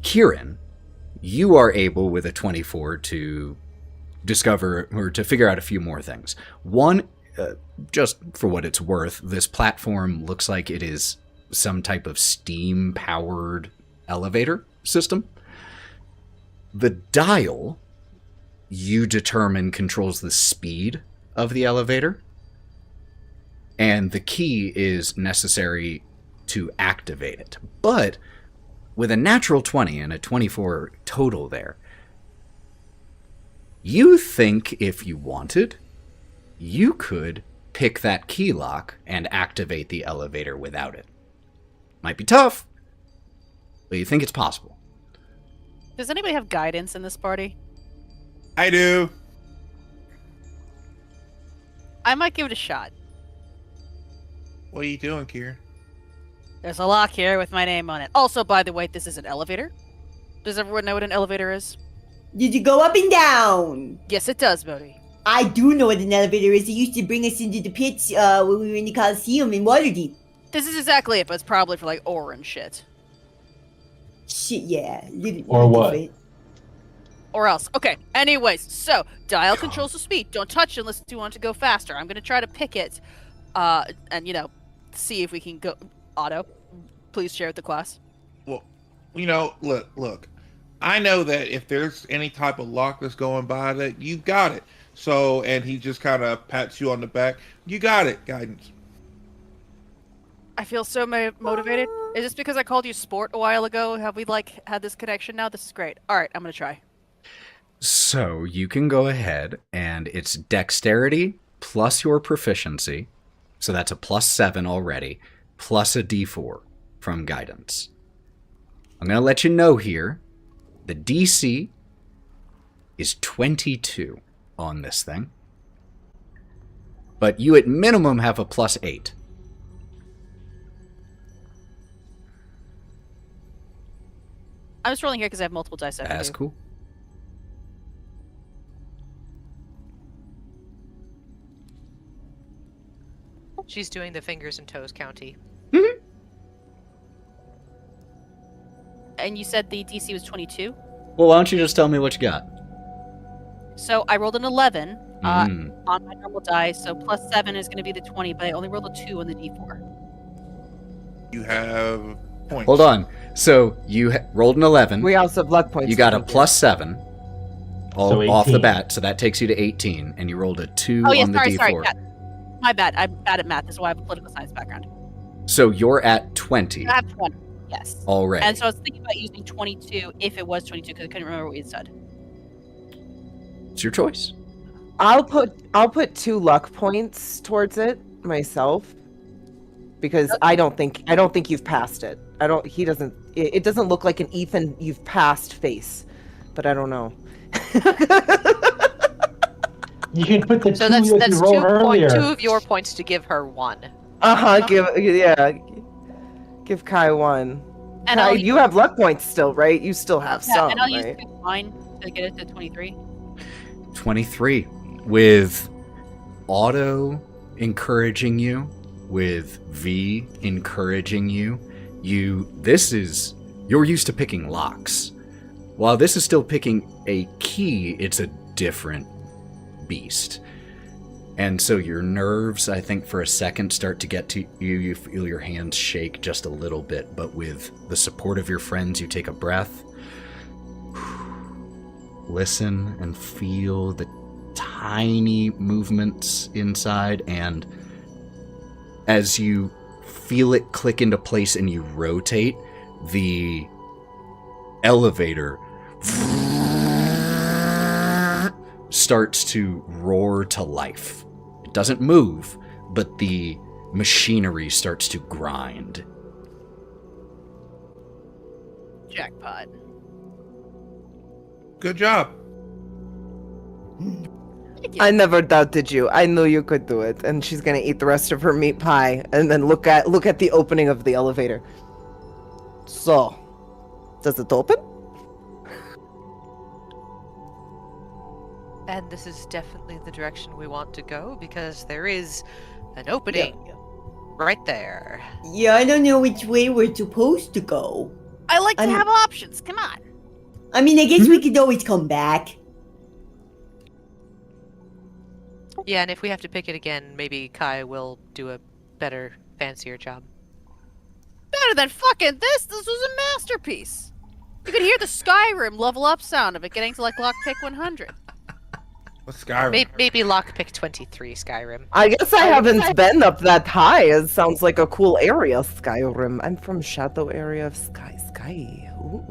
Kieren, you are able with a 24 to discover or to figure out a few more things. One, just for what it's worth, this platform looks like it is some type of steam-powered elevator system. The dial, you determine, controls the speed of the elevator, and the key is necessary to activate it. But with a natural 20 and a 24 total there, you think if you wanted, you could pick that key lock and activate the elevator without it. Might be tough, but you think it's possible. Does anybody have guidance in this party? I do. I might give it a shot. What are you doing, Kieren? There's a lock here with my name on it. Also, by the way, this is an elevator. Does everyone know what an elevator is? Did you go up and down? Yes, it does, Bodhi. I do know what an elevator is. They used to bring us into the pits when we were in the Coliseum in Waterdeep. This is exactly it, but it's probably for like ore and shit. Shit, yeah. Or what? Different. Or else. Okay, anyways, so dial controls the speed. Don't touch it unless you want to go faster. I'm going to try to pick it and, see if we can go. Otto, please share with the class. Well, look. I know that if there's any type of lock that's going by, that you've got it. So, and he just kind of pats you on the back. You got it, Guidance. I feel so motivated. Is this because I called you sport a while ago? Have we, had this connection now? This is great. All right, I'm going to try. So you can go ahead, and it's dexterity plus your proficiency. So that's a +7 already, plus a d4 from guidance. I'm going to let you know here, the DC is 22 on this thing. But you at minimum have a +8. I'm just rolling here because I have multiple dice. That's cool. She's doing the fingers and toes county. Mm-hmm. And you said the DC was 22? Well, why don't you just tell me what you got? So I rolled an 11 on my normal die, so +7 is going to be the 20, but I only rolled a 2 on the D4. You have points. Hold on. So you rolled an 11. We also have luck points. You got a +7 So off the 18. bat, so that takes you to 18, and you rolled a 2 Oh, yeah, on the D4. sorry. Yeah. My bad. I'm bad at math. That's why I have a political science background. So you're at 20 I have 20, yes. already. And so I was thinking about using 22 if it was 22 because I couldn't remember what you said. It's your choice. I'll put 2 luck points towards it myself because I don't think you've passed it. It doesn't look like an Ethan you've passed face, but I don't know. You can put the So two that's that you rolled earlier. 2 of your points to give her 1. Give Kai 1. And Kai, I'll you have luck points still, right? You still have some, and I'll right? use mine to get it to 23. 23. With Otto encouraging you, with V encouraging you, you're used to picking locks. While this is still picking a key, it's a different beast. And so your nerves, I think, for a second start to get to you. You feel your hands shake just a little bit, but with the support of your friends, you take a breath. Listen and feel the tiny movements inside, and as you feel it click into place and you rotate, the elevator starts to roar to life. It doesn't move, but the machinery starts to grind. Jackpot. Good job. I never doubted you. I knew you could do it. And she's gonna eat the rest of her meat pie and then look at the opening of the elevator. So, does it open? And this is definitely the direction we want to go because there is an opening right there. Yeah, I don't know which way we're supposed to go. I like to have options. Come on. I mean, I guess we could always come back. Yeah, and if we have to pick it again, maybe Kai will do a better, fancier job. Better than fucking this. This was a masterpiece. You could hear the Skyrim level up sound of it getting to like lockpick 100. What's Skyrim? Maybe lockpick 23 Skyrim. I guess I haven't been up that high. It sounds like a cool area, Skyrim. I'm from Shadow area of Sky. Ooh.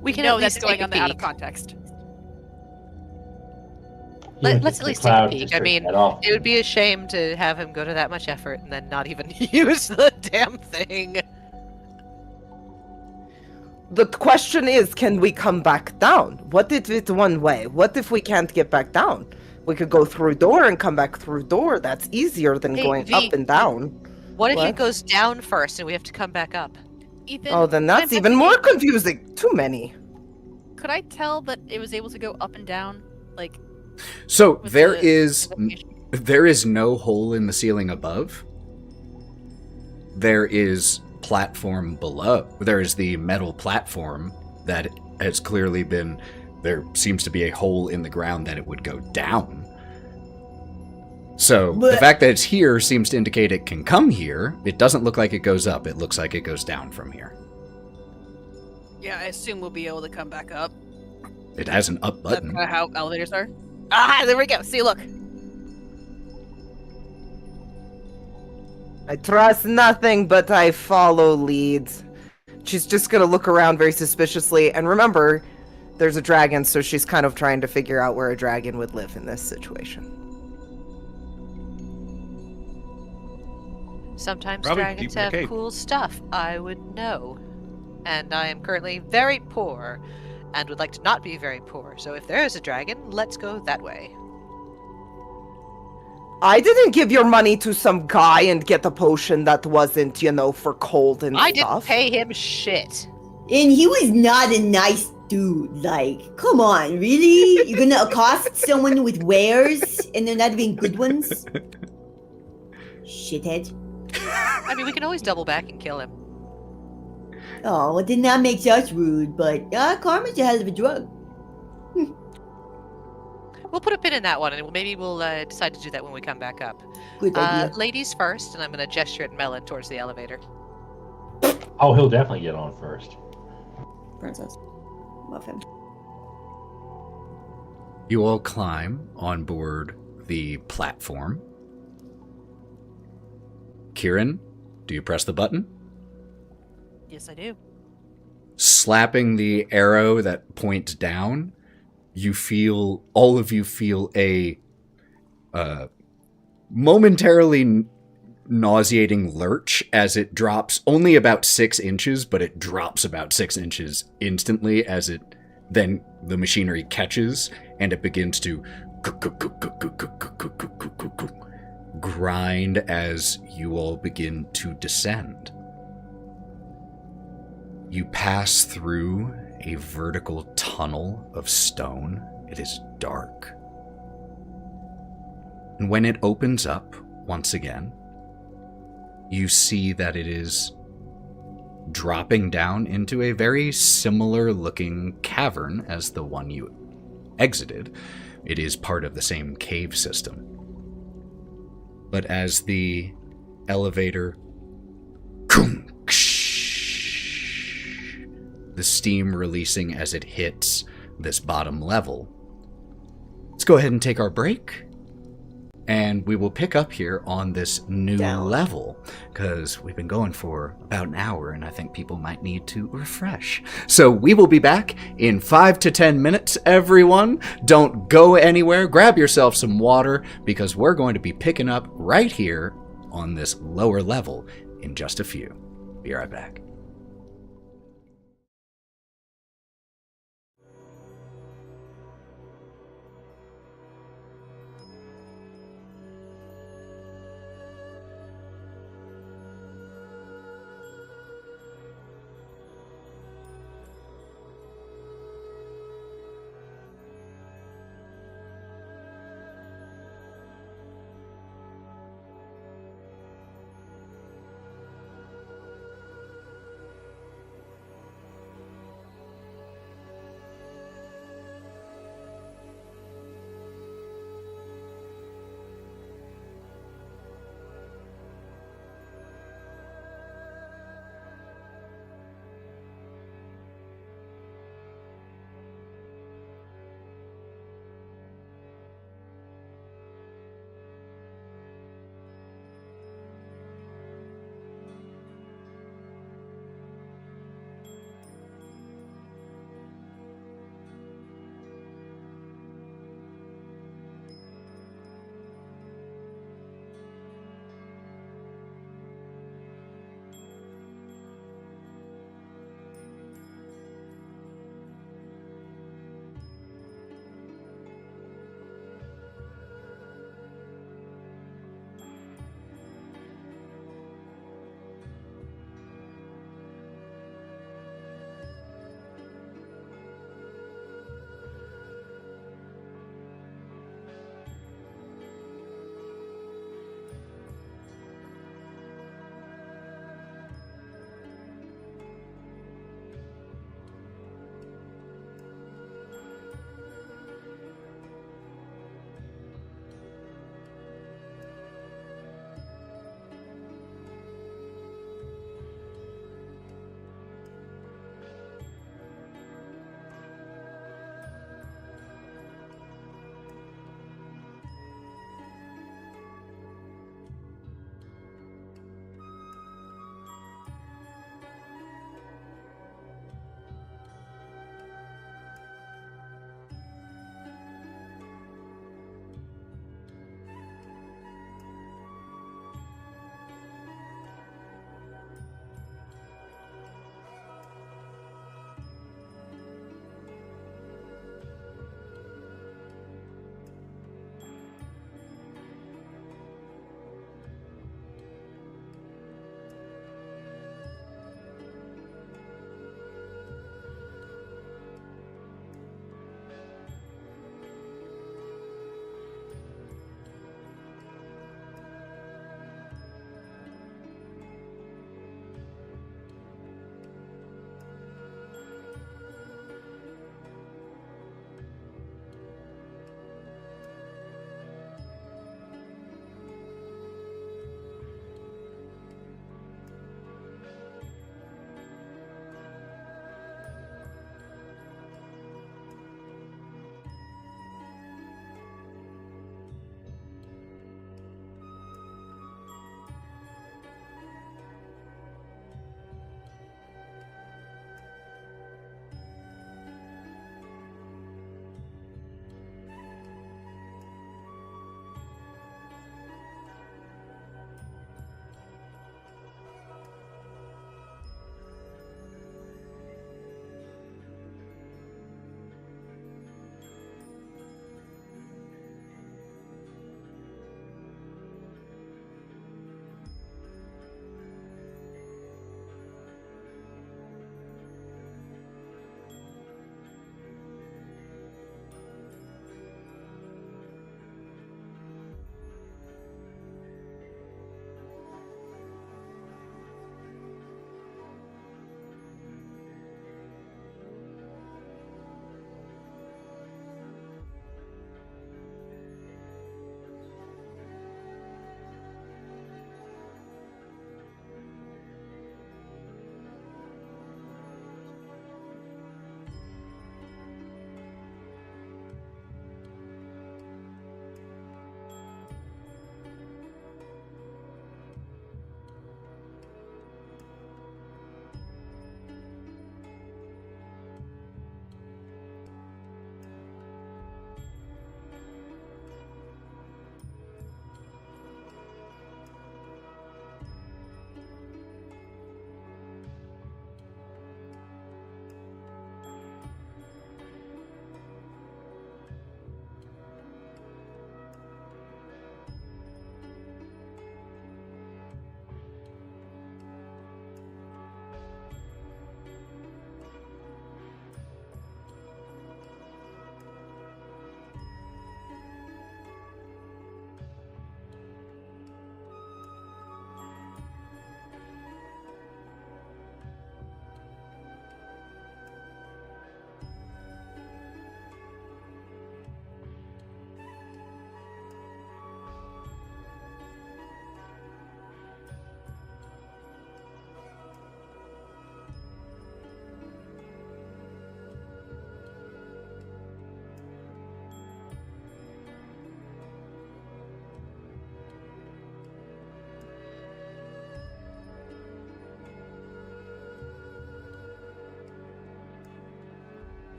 We can know at that's least going take on a the out of peek. context. Let's at least take a peek. I mean, it would be a shame to have him go to that much effort and then not even use the damn thing. The question is, can we come back down? What if it's one way? What if we can't get back down? We could go through door and come back through door. That's easier than going up and down. What if What? it goes down first and we have to come back up? Ethan, Oh, then could I that's even more investigate- confusing. Too many. Could I tell that it was able to go up and down? Like, So with there the is location? there is no hole in the ceiling above. There is platform below. There is the metal platform that has clearly been. There seems to be a hole in the ground that it would go down. So the But- fact that it's here seems to indicate it can come here. It doesn't look like it goes up. It looks like it goes down from here. Yeah, I assume we'll be able to come back up. It has an up That's button. kind of how elevators are. Ah, there we go. See, look. I trust nothing, but I follow leads. She's just gonna look around very suspiciously, and remember, there's a dragon, so she's kind of trying to figure out where a dragon would live in this situation. Sometimes Probably dragons deep in the have cave. cool stuff. I would know. And I am currently very poor and would like to not be very poor. So if there is a dragon, let's go that way. I didn't give your money to some guy and get a potion that wasn't, for cold and I stuff. didn't pay him shit. And he was not a nice dude. Like, come on, really? You're gonna accost someone with wares and they're not even good ones? Shithead. I mean, we can always double back and kill him. Oh, well, then that makes us rude, but karma's a hell of a drug. We'll put a pin in that one, and maybe we'll decide to do that when we come back up. Good idea. Ladies first, and I'm going to gesture at Melon towards the elevator. Oh, he'll definitely get on first. Princess. Love him. You all climb on board the platform. Kieren, do you press the button? Yes, I do. Slapping the arrow that points down, all of you feel a momentarily nauseating lurch as it drops only about 6 inches, but it drops about 6 inches instantly as then the machinery catches and it begins to grind as you all begin to descend. You pass through a vertical tunnel of stone. It is dark. And when it opens up once again, you see that it is dropping down into a very similar looking cavern as the one you exited. It is part of the same cave system. But as the elevator, the steam releasing as it hits this bottom level. Let's go ahead and take our break. And we will pick up here on this new Down. level, because we've been going for about an hour, and I think people might need to refresh. So we will be back in 5 to 10 minutes, everyone. Don't go anywhere. Grab yourself some water, because we're going to be picking up right here on this lower level in just a few. Be right back.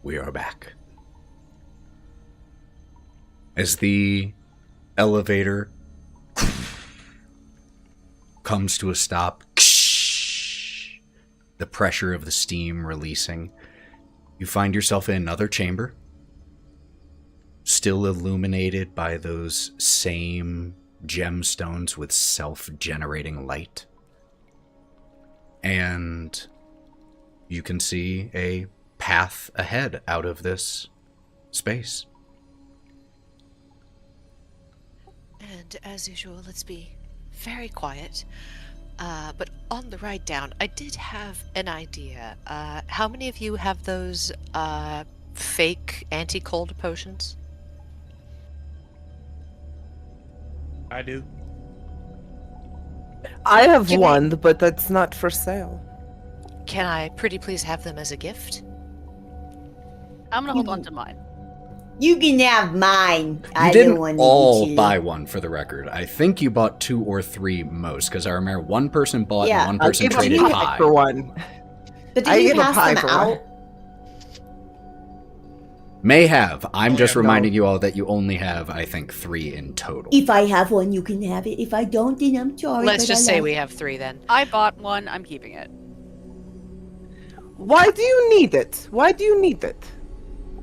we are back. As the elevator comes to a stop, the pressure of the steam releasing, you find yourself in another chamber, still illuminated by those same gemstones with self-generating light. And you can see a path ahead out of this space. And as usual, let's be very quiet. But on the ride down, I did have an idea. How many of you have those fake anti-cold potions? I do. I have Give me- one, but that's not for sale. Can I pretty please have them as a gift? I'm gonna hold on to mine. You can have mine. You I didn't don't want all to. buy one, for the record. I think you bought 2 or 3 most, because I remember one person bought Yeah, and one I'll person give traded you a pie. for one. But I did you give a pass pie them for out? one. May have. I'm just yeah, no. reminding you all that you only have, I think, 3 in total. If I have one, you can have it. If I don't, then I'm sorry. Let's but just I say love we have 3 then. I bought one. I'm keeping it. Why do you need it? Why do you need it?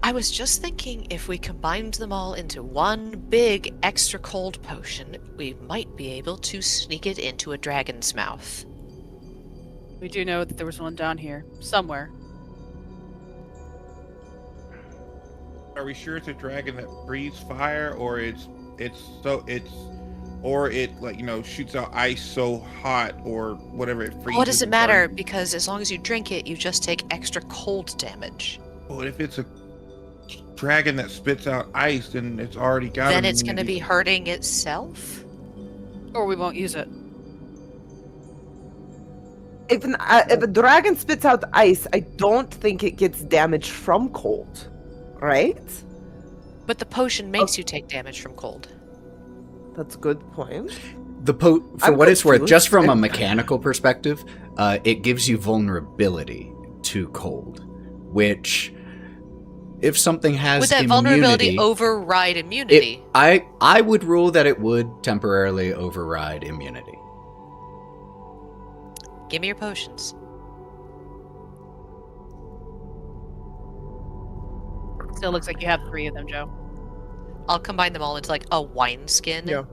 I was just thinking if we combined them all into one big extra cold potion, we might be able to sneak it into a dragon's mouth. We do know that there was one down here somewhere. Are we sure it's a dragon that breathes fire, or it shoots out ice so hot, or whatever it freezes? What does it and matter? burns? Because as long as you drink it, you just take extra cold damage. Well, if it's a dragon that spits out ice, then it's already got. Then it's going to immunity. be hurting itself? Or we won't use it. If a dragon spits out ice, I don't think it gets damage from cold, right? But the potion makes you take damage from cold. That's a good point. For I'm what it's worth, confused. just from a mechanical perspective, it gives you vulnerability to cold, which, if something has Would that immunity, vulnerability override immunity? I would rule that it would temporarily override immunity. Give me your potions. Still looks like you have 3 of them, Joe. I'll combine them all into like a wineskin. Yeah.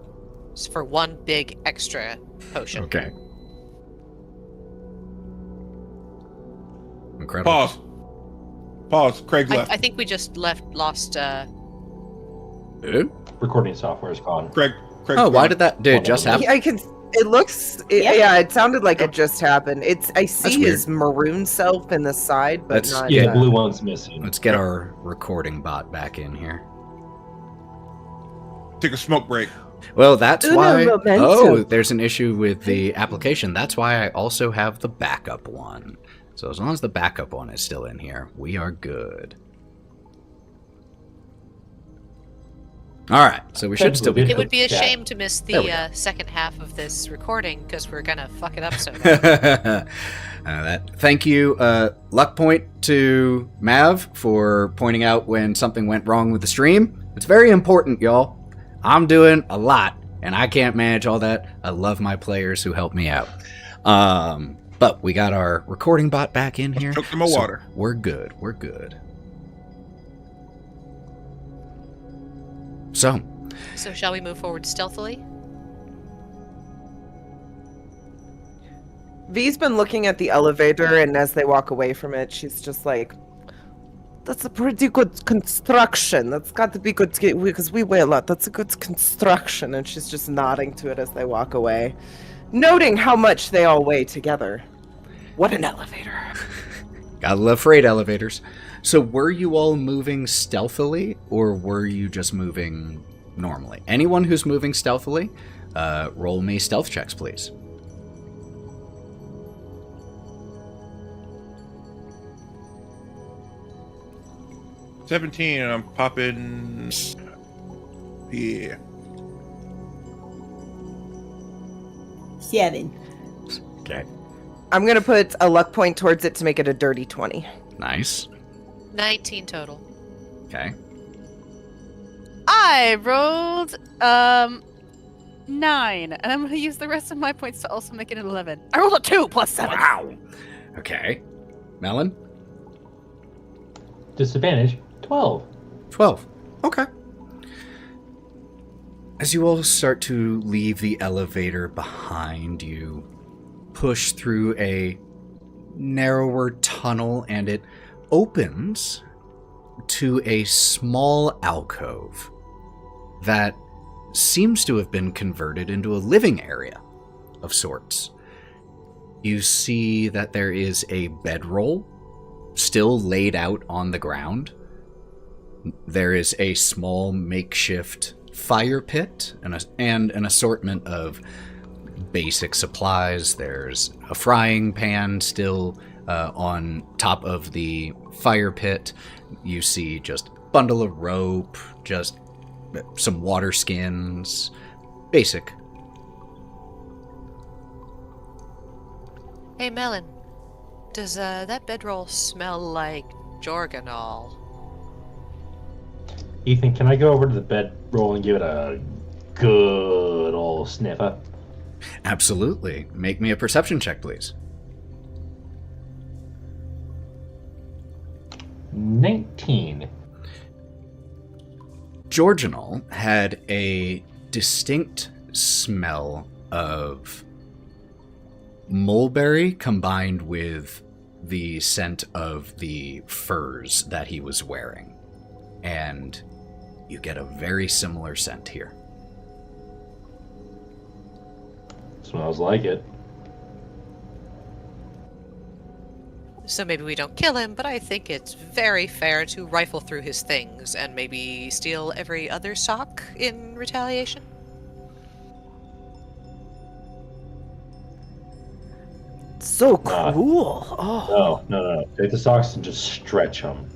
For one big extra potion. Okay. Incredible. Pause. Craig left. I think we just lost. Ooh. Recording software is gone. Craig. Oh, why did that? Did it just happen? I can. It looks. Yeah. Yeah, it sounded like it just happened. I see weird. his maroon self in the side, but That's- not. Yeah, the blue one's missing. Let's get our recording bot back in here. Take a smoke break. Well, that's Uno why. momento. Oh, there's an issue with the application. That's why I also have the backup one. So as long as the backup one is still in here, we are good. All right, so we should still be. It would be a Yeah. shame to miss There we the second half of this recording because we're gonna fuck it up so bad. Thank you, luck point to Mav for pointing out when something went wrong with the stream. It's very important, y'all. I'm doing a lot, and I can't manage all that. I love my players who help me out. But we got our recording bot back in here. Took some more so water. We're good. We're good. So, So shall we move forward stealthily? V's been looking at the elevator, and as they walk away from it, she's just like, "That's a pretty good construction. That's got to be good to get, because we weigh a lot. That's a good construction." And she's just nodding to it as they walk away, noting how much they all weigh together. What an elevator! gotta love freight elevators. So were you all moving stealthily, or were you just moving normally? Anyone who's moving stealthily, roll me stealth checks, please. – 17, and I'm popping. Yeah. 7. Okay. I'm gonna put a luck point towards it to make it a dirty 20. Nice. 19 total. Okay. I rolled 9, and I'm gonna use the rest of my points to also make it an 11. I rolled a 2 plus 7. Wow. Okay. Melon? Disadvantage 12. 12. Okay. As you all start to leave the elevator behind, you push through a narrower tunnel, and it opens to a small alcove that seems to have been converted into a living area of sorts. You see that there is a bedroll still laid out on the ground. There is a small makeshift fire pit and an assortment of basic supplies. There's a frying pan still on top of the fire pit. You see just a bundle of rope, just some water skins, basic. Hey, Melon. Does that bedroll smell like Jorganol? Ethan, can I go over to the bedroll and give it a good old sniffer? Absolutely. Make me a perception check, please. 19. Jorginal had a distinct smell of mulberry combined with the scent of the furs that he was wearing. And you get a very similar scent here. Smells like it. So maybe we don't kill him, but I think it's very fair to rifle through his things and maybe steal every other sock in retaliation. So cool. Oh. No. Take the socks and just stretch them.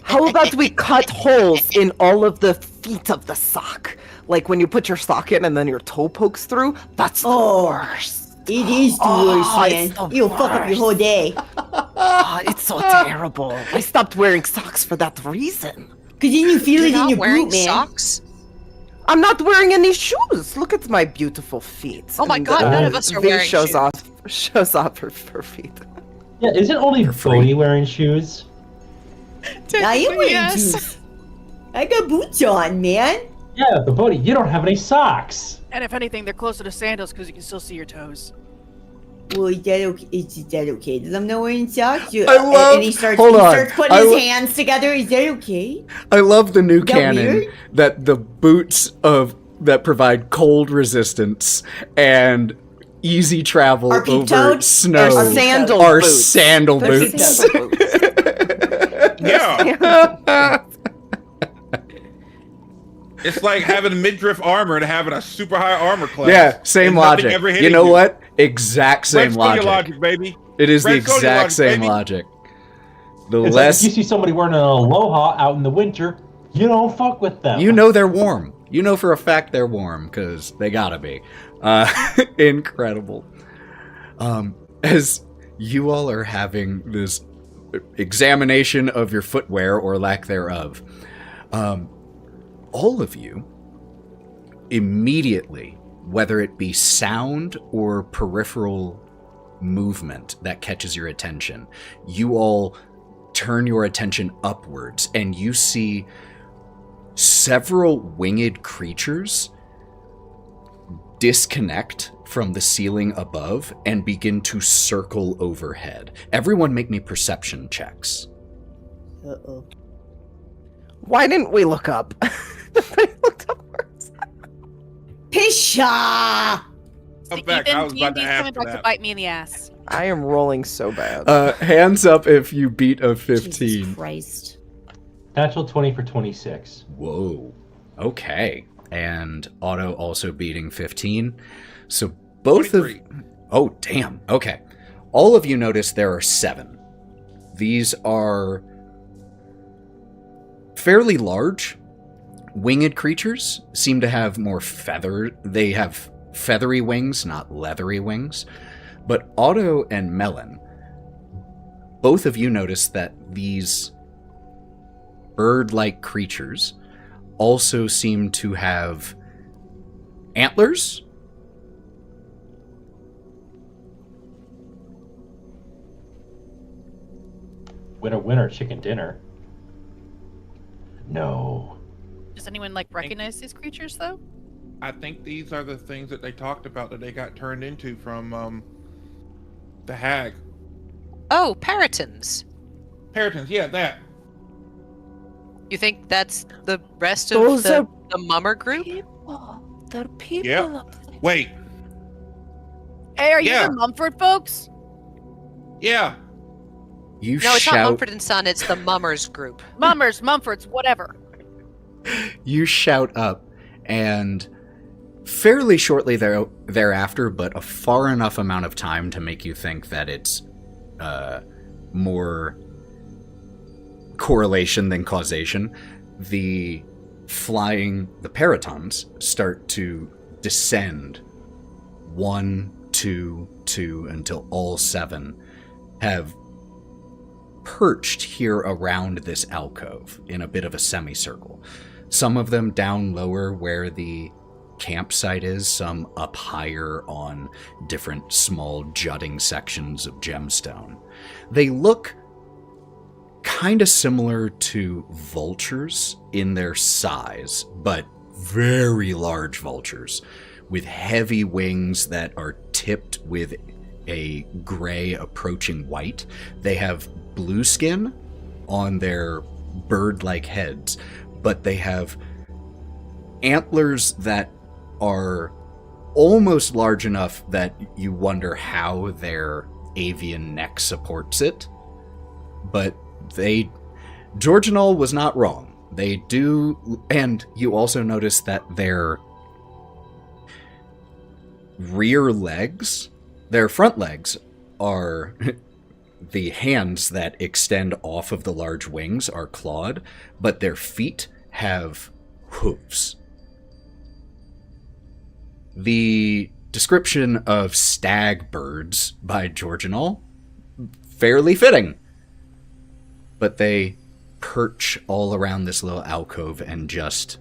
How about we cut holes in all of the feet of the sock? Like when you put your sock in and then your toe pokes through? That's the worst. It is the worst, it's man. the You'll fuck up your whole day. It's so terrible. I stopped wearing socks for that reason. Because then you feel You're it in not your wearing boot, man. socks? I'm not wearing any shoes. Look at my beautiful feet. Oh my And, god, none of us are Viv wearing shows shoes. shows off her feet. Yeah, isn't only free. Bodhi wearing shoes? I am Technically, wearing yes. shoes. I got boots on, man. Yeah, but Bodhi, you don't have any socks. And if anything, they're closer to sandals because you can still see your toes. Well, is that okay that I'm not wearing socks? love- and he starts hold on. putting I his lo- hands together. Is that okay? I love the new Is that canon weird? that the boots that provide cold resistance and easy travel Are over peep-toed? snow Are sandal are boots. sandal They're boots. sandal boots. Yeah. It's like having midriff armor and having a super high armor class. Yeah, same And nothing logic. ever You hitting know what? Exact same Red Sonja logic. baby. It is the Red Sonja exact logic, same baby. logic. The It's like less if you see somebody wearing an aloha out in the winter, you don't fuck with them. you know they're warm. You know for a fact they're warm because they gotta be. Incredible. As you all are having this examination of your footwear or lack thereof, all of you immediately, whether it be sound or peripheral movement that catches your attention, you all turn your attention upwards and you see several winged creatures disconnect from the ceiling above and begin to circle overhead. Everyone make me perception checks. Uh-oh. Why didn't we look up? I looked upwards. Pisha! I'm back. I was about to D&D's ask coming for back to that. bite me in the ass. I am rolling so bad. Hands up if you beat a Jesus 15. Christ. Natural 20 for 26. Whoa. Okay. And Otto also beating 15. So both 23. Oh, damn. Okay. All of you notice there are 7. These are fairly large winged creatures. Seem to have more they have feathery wings, not leathery wings. But Otto and Melon, both of you notice that these bird-like creatures also seem to have antlers. Winner, winner, chicken dinner. No. Does anyone like recognize these creatures though? I think these are the things that they talked about that they got turned into from the hag. Oh, Paratons. Paratons, yeah, that. You think that's the rest of Those the are mummer group? people. They're people. Yep. up there. Wait, Hey, are you Yeah. the Mumford folks? yeah. You No, it's shout. not Mumford and Son. It's the mummers group. Mummers, Mumfords, whatever. You shout up, and fairly shortly thereafter, but a far enough amount of time to make you think that it's more correlation than causation, the paratons start to descend 1, 2, 2 until all 7 have perched here around this alcove in a bit of a semicircle. Some of them down lower where the campsite is, some up higher on different small jutting sections of gemstone. They look kind of similar to vultures in their size, but very large vultures with heavy wings that are tipped with a gray approaching white. They have blue skin on their bird-like heads, but they have antlers that are almost large enough that you wonder how their avian neck supports it. But Georginal was not wrong. They do, and you also notice that their rear legs, their front legs are the hands that extend off of the large wings are clawed, but their feet have hooves. The description of stag birds by Georginal, fairly fitting. But they perch all around this little alcove and just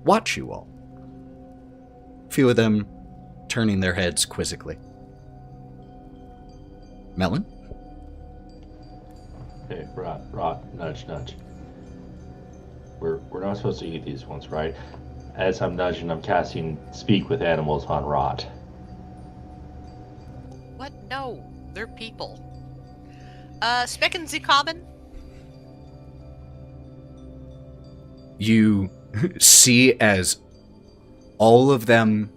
watch you all. A few of them turning their heads quizzically. Melon? Okay, Wraught, nudge, nudge. We're not supposed to eat these ones, right? As I'm nudging, I'm casting Speak with Animals on Wraught. What? No, they're people. Specken Sie kommen? You see as all of them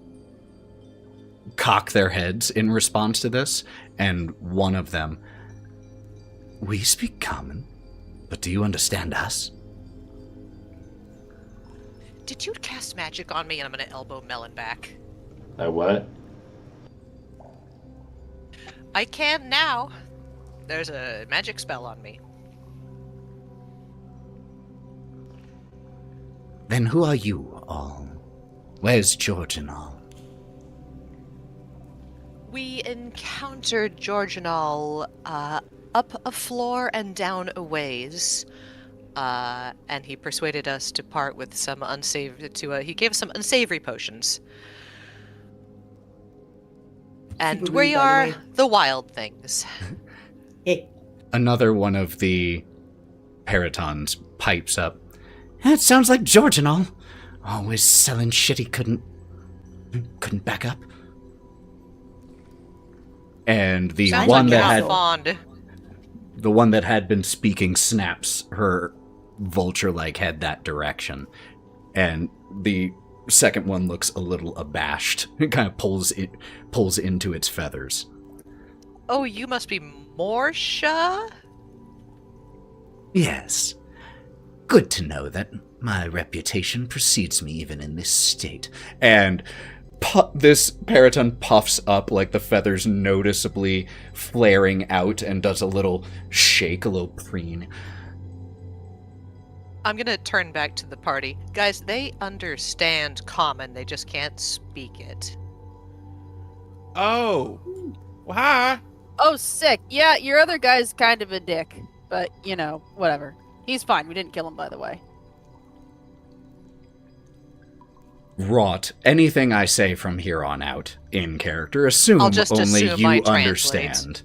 cock their heads in response to this, and one of them, "We speak common, but do you understand us?" Did you cast magic on me? And I'm gonna elbow Melon back. What? I can now. There's a magic spell on me. Then who are you all? Where's Georginal? We encountered Georginal up a floor and down a ways, and he persuaded us to part with some he gave us some unsavory potions. And Super we rude, by the are way. the wild things. Hey, Another one of the paratons pipes up. That sounds like Georginal. Always selling shit he couldn't back up. And the Sounds one like that you're had not fond. the one that had been speaking snaps her vulture-like head that direction, and the second one looks a little abashed. It kind of pulls into its feathers. Oh, you must be Morsha? Yes. Good to know that my reputation precedes me even in this state. And this paraton puffs up, like the feathers noticeably flaring out, and does a little shake, a little preen. I'm gonna turn back to the party. Guys, they understand common, they just can't speak it. Oh, well, hi. Oh, sick. Yeah, your other guy's kind of a dick. But, you know, whatever. He's fine. We didn't kill him, by the way. Wraught, anything I say from here on out in character, assume I'll just only assume you I translate.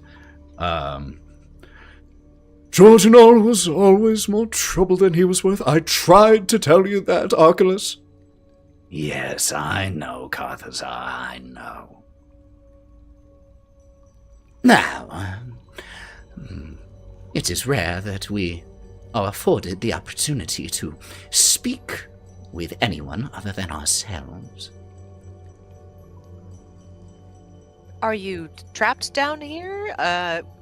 understand. George and all was always more trouble than he was worth. I tried to tell you that, Archelaus. Yes, I know, Carthazar, I know. Now, it is rare that we are afforded the opportunity to speak with anyone other than ourselves. Are you trapped down here?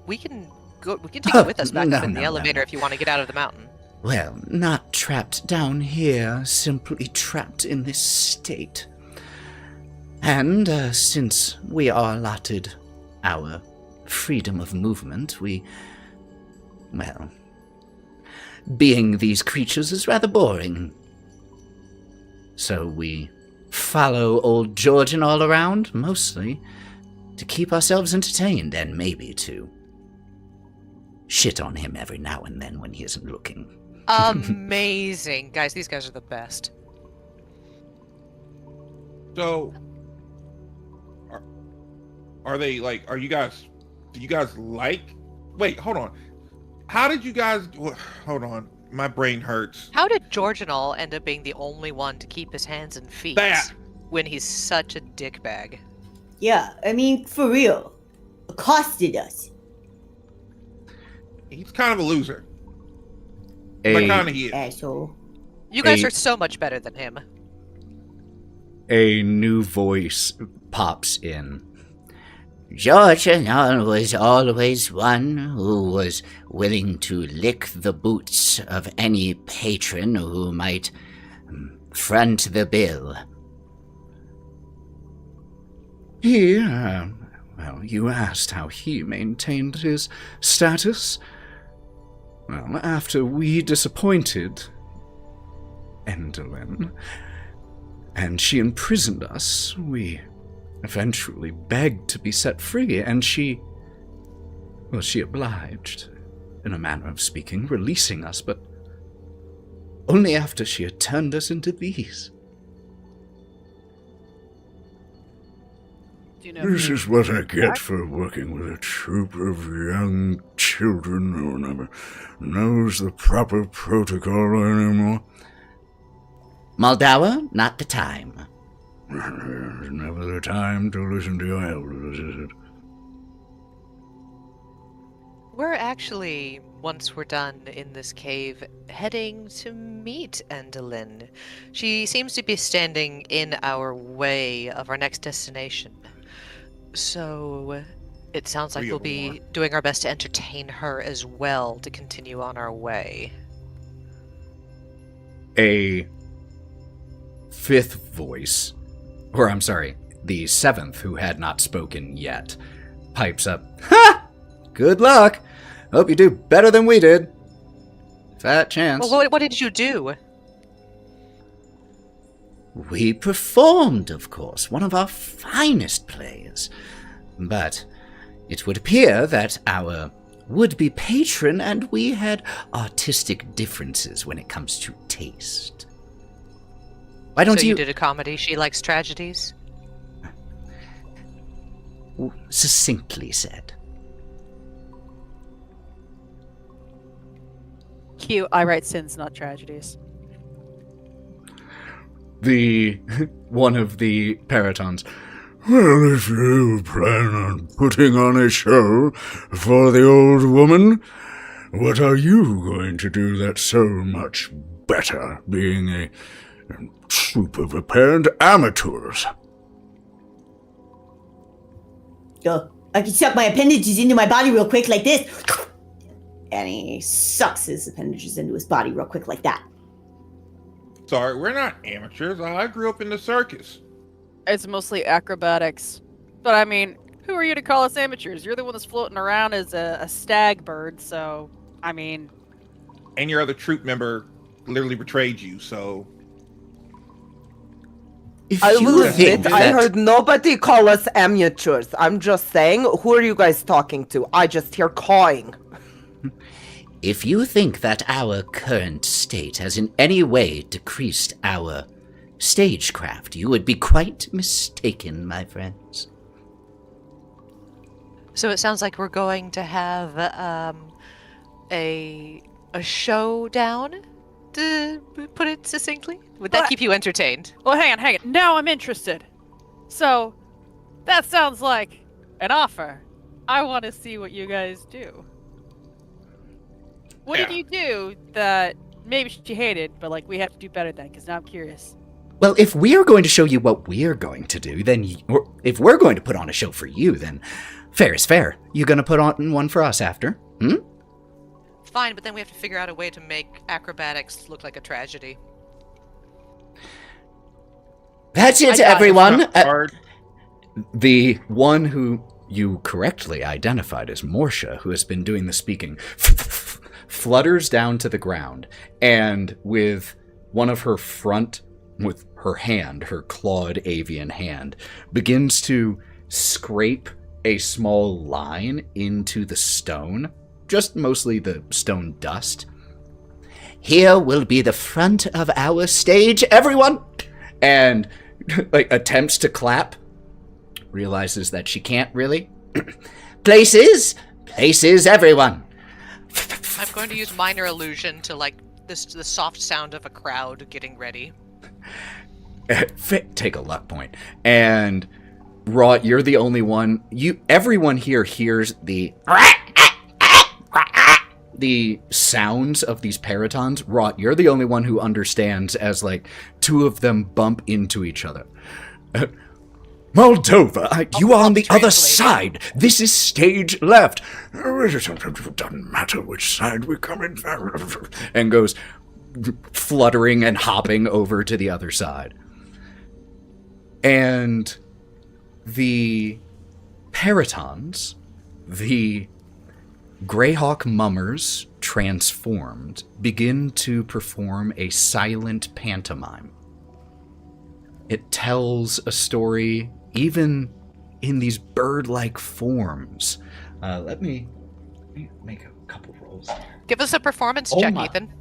We can go. We can take you with us back up in the elevator if you want to get out of the mountain. Well, not trapped down here, simply trapped in this state. And since we are allotted our freedom of movement, being these creatures is rather boring. So we follow old Georgian all around, mostly to keep ourselves entertained and maybe to shit on him every now and then when he isn't looking. Amazing. Guys, these guys are the best. So, are they like? Are you guys? Do you guys like? Wait, hold on. How did you guys? Hold on, my brain hurts. How did Georginal end up being the only one to keep his hands and feet when he's such a dickbag? Yeah, I mean, for real. Accosted us. He's kind of a loser. But kind of he is. Asshole. You guys are so much better than him. A new voice pops in. Georgian was always one who was willing to lick the boots of any patron who might front the bill. You asked how he maintained his status. Well, after we disappointed Endelyn, and she imprisoned us, we eventually begged to be set free, and she obliged, in a manner of speaking, releasing us, but only after she had turned us into these. This is what I get for working with a troop of young children who never knows the proper protocol anymore. Moldauer, not the time. There's never the time to listen to your elders, is it? We're actually, once we're done in this cave, heading to meet Endelyn. She seems to be standing in our way of our next destination. So, it sounds like we'll be doing our best to entertain her as well to continue on our way. A fifth voice, or I'm sorry, the seventh who had not spoken yet, pipes up, "Ha! Good luck! Hope you do better than we did. Fat chance." Well, what did you do? We performed, of course, one of our finest plays. But it would appear that our would-be patron and we had artistic differences when it comes to taste. Why don't So you did a comedy, she likes tragedies? Succinctly said. Q, I write sins, not tragedies. One of the Paratons. Well, if you plan on putting on a show for the old woman, what are you going to do that's so much better, being a troop of apparent amateurs? I can suck my appendages into my body real quick like this. And he sucks his appendages into his body real quick like that. Sorry, we're not amateurs. I grew up in the circus. It's mostly acrobatics. But I mean, who are you to call us amateurs? You're the one that's floating around as a stag bird, so, I mean... And your other troop member literally betrayed you, so... If I you will think admit, I that- heard nobody call us amateurs. I'm just saying, who are you guys talking to? I just hear cawing. If you think that our current state has in any way decreased our stagecraft, you would be quite mistaken, my friends. So it sounds like we're going to have a showdown, to put it succinctly. Would that What? keep you entertained? Well, hang on. Now I'm interested. So, that sounds like an offer. I want to see what you guys do. What did you do that maybe she hated, but like we have to do better then? Because now I'm curious. Well, if we're going to show you what we're going to do, then or if we're going to put on a show for you, then fair is fair. You gonna put on one for us after? Fine, but then we have to figure out a way to make acrobatics look like a tragedy. That's I it, got it. everyone. Hard. The one who you correctly identified as Morsha, who has been doing the speaking, flutters down to the ground, and with one of her with her hand, her clawed avian hand, begins to scrape a small line into the stone, just mostly the stone dust. Here will be the front of our stage, everyone! And attempts to clap, realizes that she can't really. Places, everyone. I'm going to use minor illusion to the soft sound of a crowd getting ready. Take a luck point. And Wraught, you're the only one. Everyone here hears the sounds of these paratons. Wraught, you're the only one who understands as two of them bump into each other. Moldova, you are on the other side. This is stage left. It doesn't matter which side we come in. And goes fluttering and hopping over to the other side. And the paratons, the Greyhawk mummers transformed, begin to perform a silent pantomime. It tells a story even in these bird-like forms. Let me make a couple rolls. Give us a performance check, Ethan.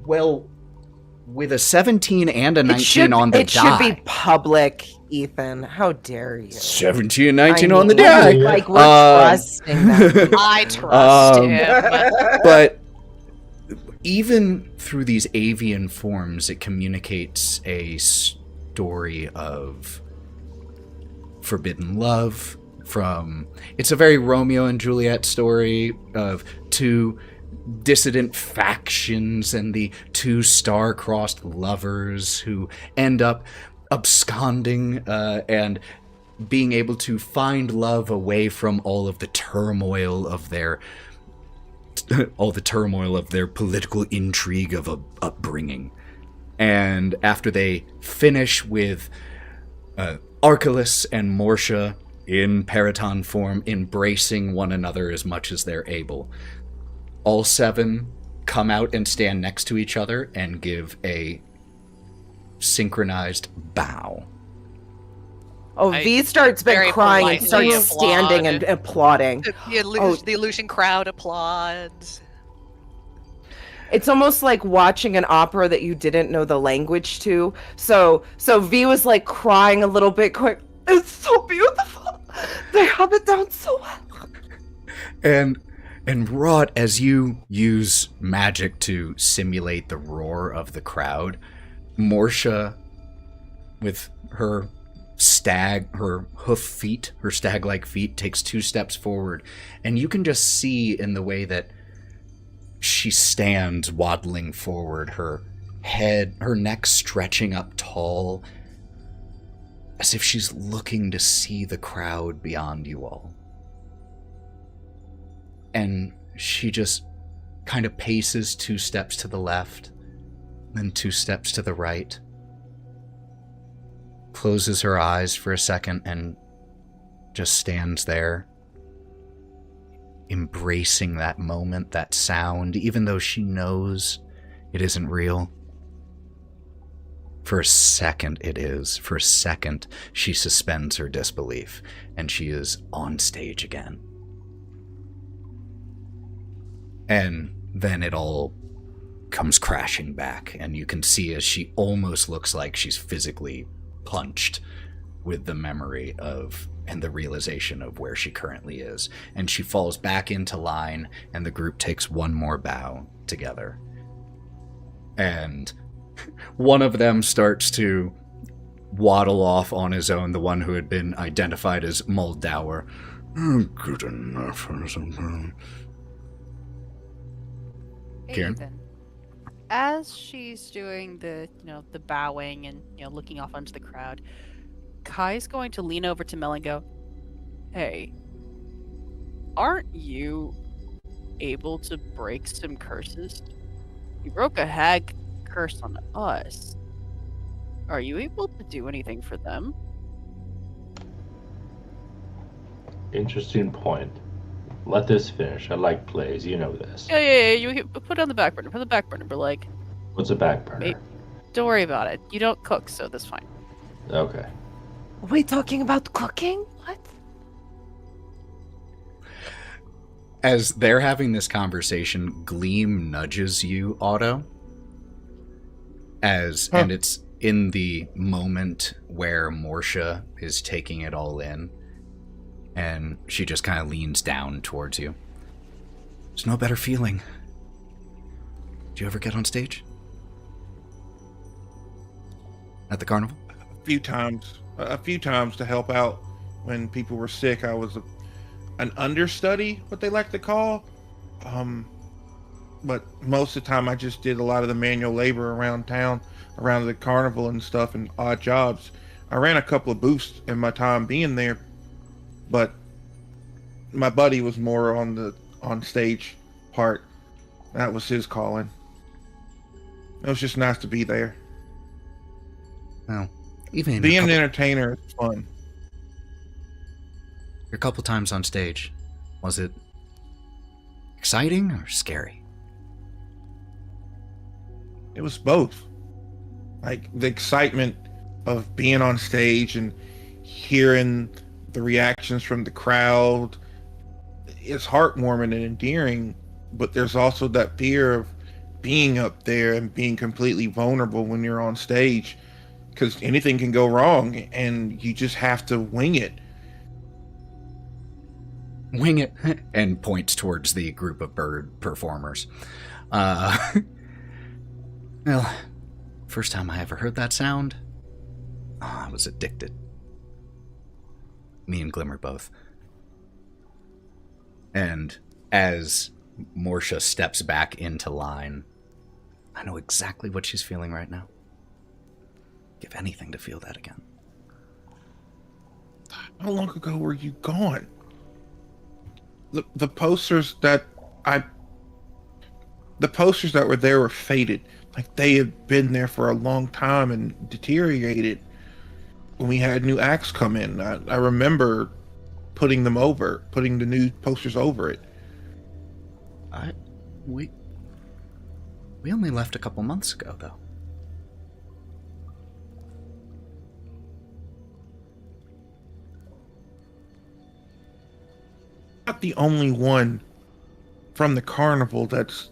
Well, with a 17 and a 19 on the die. It should be public, Ethan. How dare you? 17 and 19 on the mean, die. Like, we're trusting them. I trust him. But even through these avian forms, it communicates a story of forbidden love. It's a very Romeo and Juliet story of two dissident factions and the two star-crossed lovers who end up absconding and being able to find love away from all the turmoil of their political intrigue of upbringing. And after they finish with Archelaus and Morsha in Paraton form embracing one another as much as they're able, all seven come out and stand next to each other and give a synchronized bow. Oh, V starts been crying and starts standing and applauding. The illusion crowd applauds. It's almost like watching an opera that you didn't know the language to. So V was crying a little bit, going, "It's so beautiful. They have it down so well." And Wraught, as you use magic to simulate the roar of the crowd, Morsha, with her stag-like feet, takes 2 steps forward, and you can just see in the way that she stands waddling forward, her neck stretching up tall, as if she's looking to see the crowd beyond you all. And she just kind of paces 2 steps to the left, then 2 steps to the right, closes her eyes for a second, and just stands there, embracing that moment, that sound, even though she knows it isn't real. For a second, it is. For a second, she suspends her disbelief, and she is on stage again. And then it all comes crashing back, and you can see as she almost looks like she's physically punched with the memory of and the realization of where she currently is. And she falls back into line, and the group takes one more bow together. And one of them starts to waddle off on his own, the one who had been identified as Moldauer. Good enough. Kieren? Ethan, as she's doing the bowing and looking off onto the crowd, Kai's going to lean over to Mel and go, "Hey, aren't you able to break some curses? You broke a hag curse on us. Are you able to do anything for them?" Interesting point. Let this finish. I like plays. You know this. Yeah. You put it on the back burner. Put it on the back burner. But like, What's a back burner? don't worry about it. You don't cook, so that's fine. Okay. Are we talking about cooking? What? As they're having this conversation, Gleam nudges you, Otto. And it's in the moment where Morsha is taking it all in, and she just kind of leans down towards you. There's no better feeling. Did you ever get on stage? At the carnival? A few times to help out when people were sick. I was an understudy, what they like to call. But most of the time I just did a lot of the manual labor around town, around the carnival and stuff, and odd jobs. I ran a couple of booths in my time being there, but my buddy was more on the on-stage part. That was his calling. It was just nice to be there. Well, even being an entertainer is fun. A couple times on stage, was it exciting or scary? It was both. Like the excitement of being on stage and hearing the reactions from the crowd is heartwarming and endearing, but there's also that fear of being up there and being completely vulnerable when you're on stage, because anything can go wrong and you just have to wing it. Wing it, and points towards the group of bird performers. Well, first time I ever heard that sound, I was addicted. Me and Glimmer both. And as Morsha steps back into line, I know exactly what she's feeling right now. Give anything to feel that again. How long ago were you gone? The posters that were there were faded. Like they had been there for a long time and deteriorated. When we had new acts come in, I remember putting the new posters over it. We only left a couple months ago, though. Not the only one from the carnival that's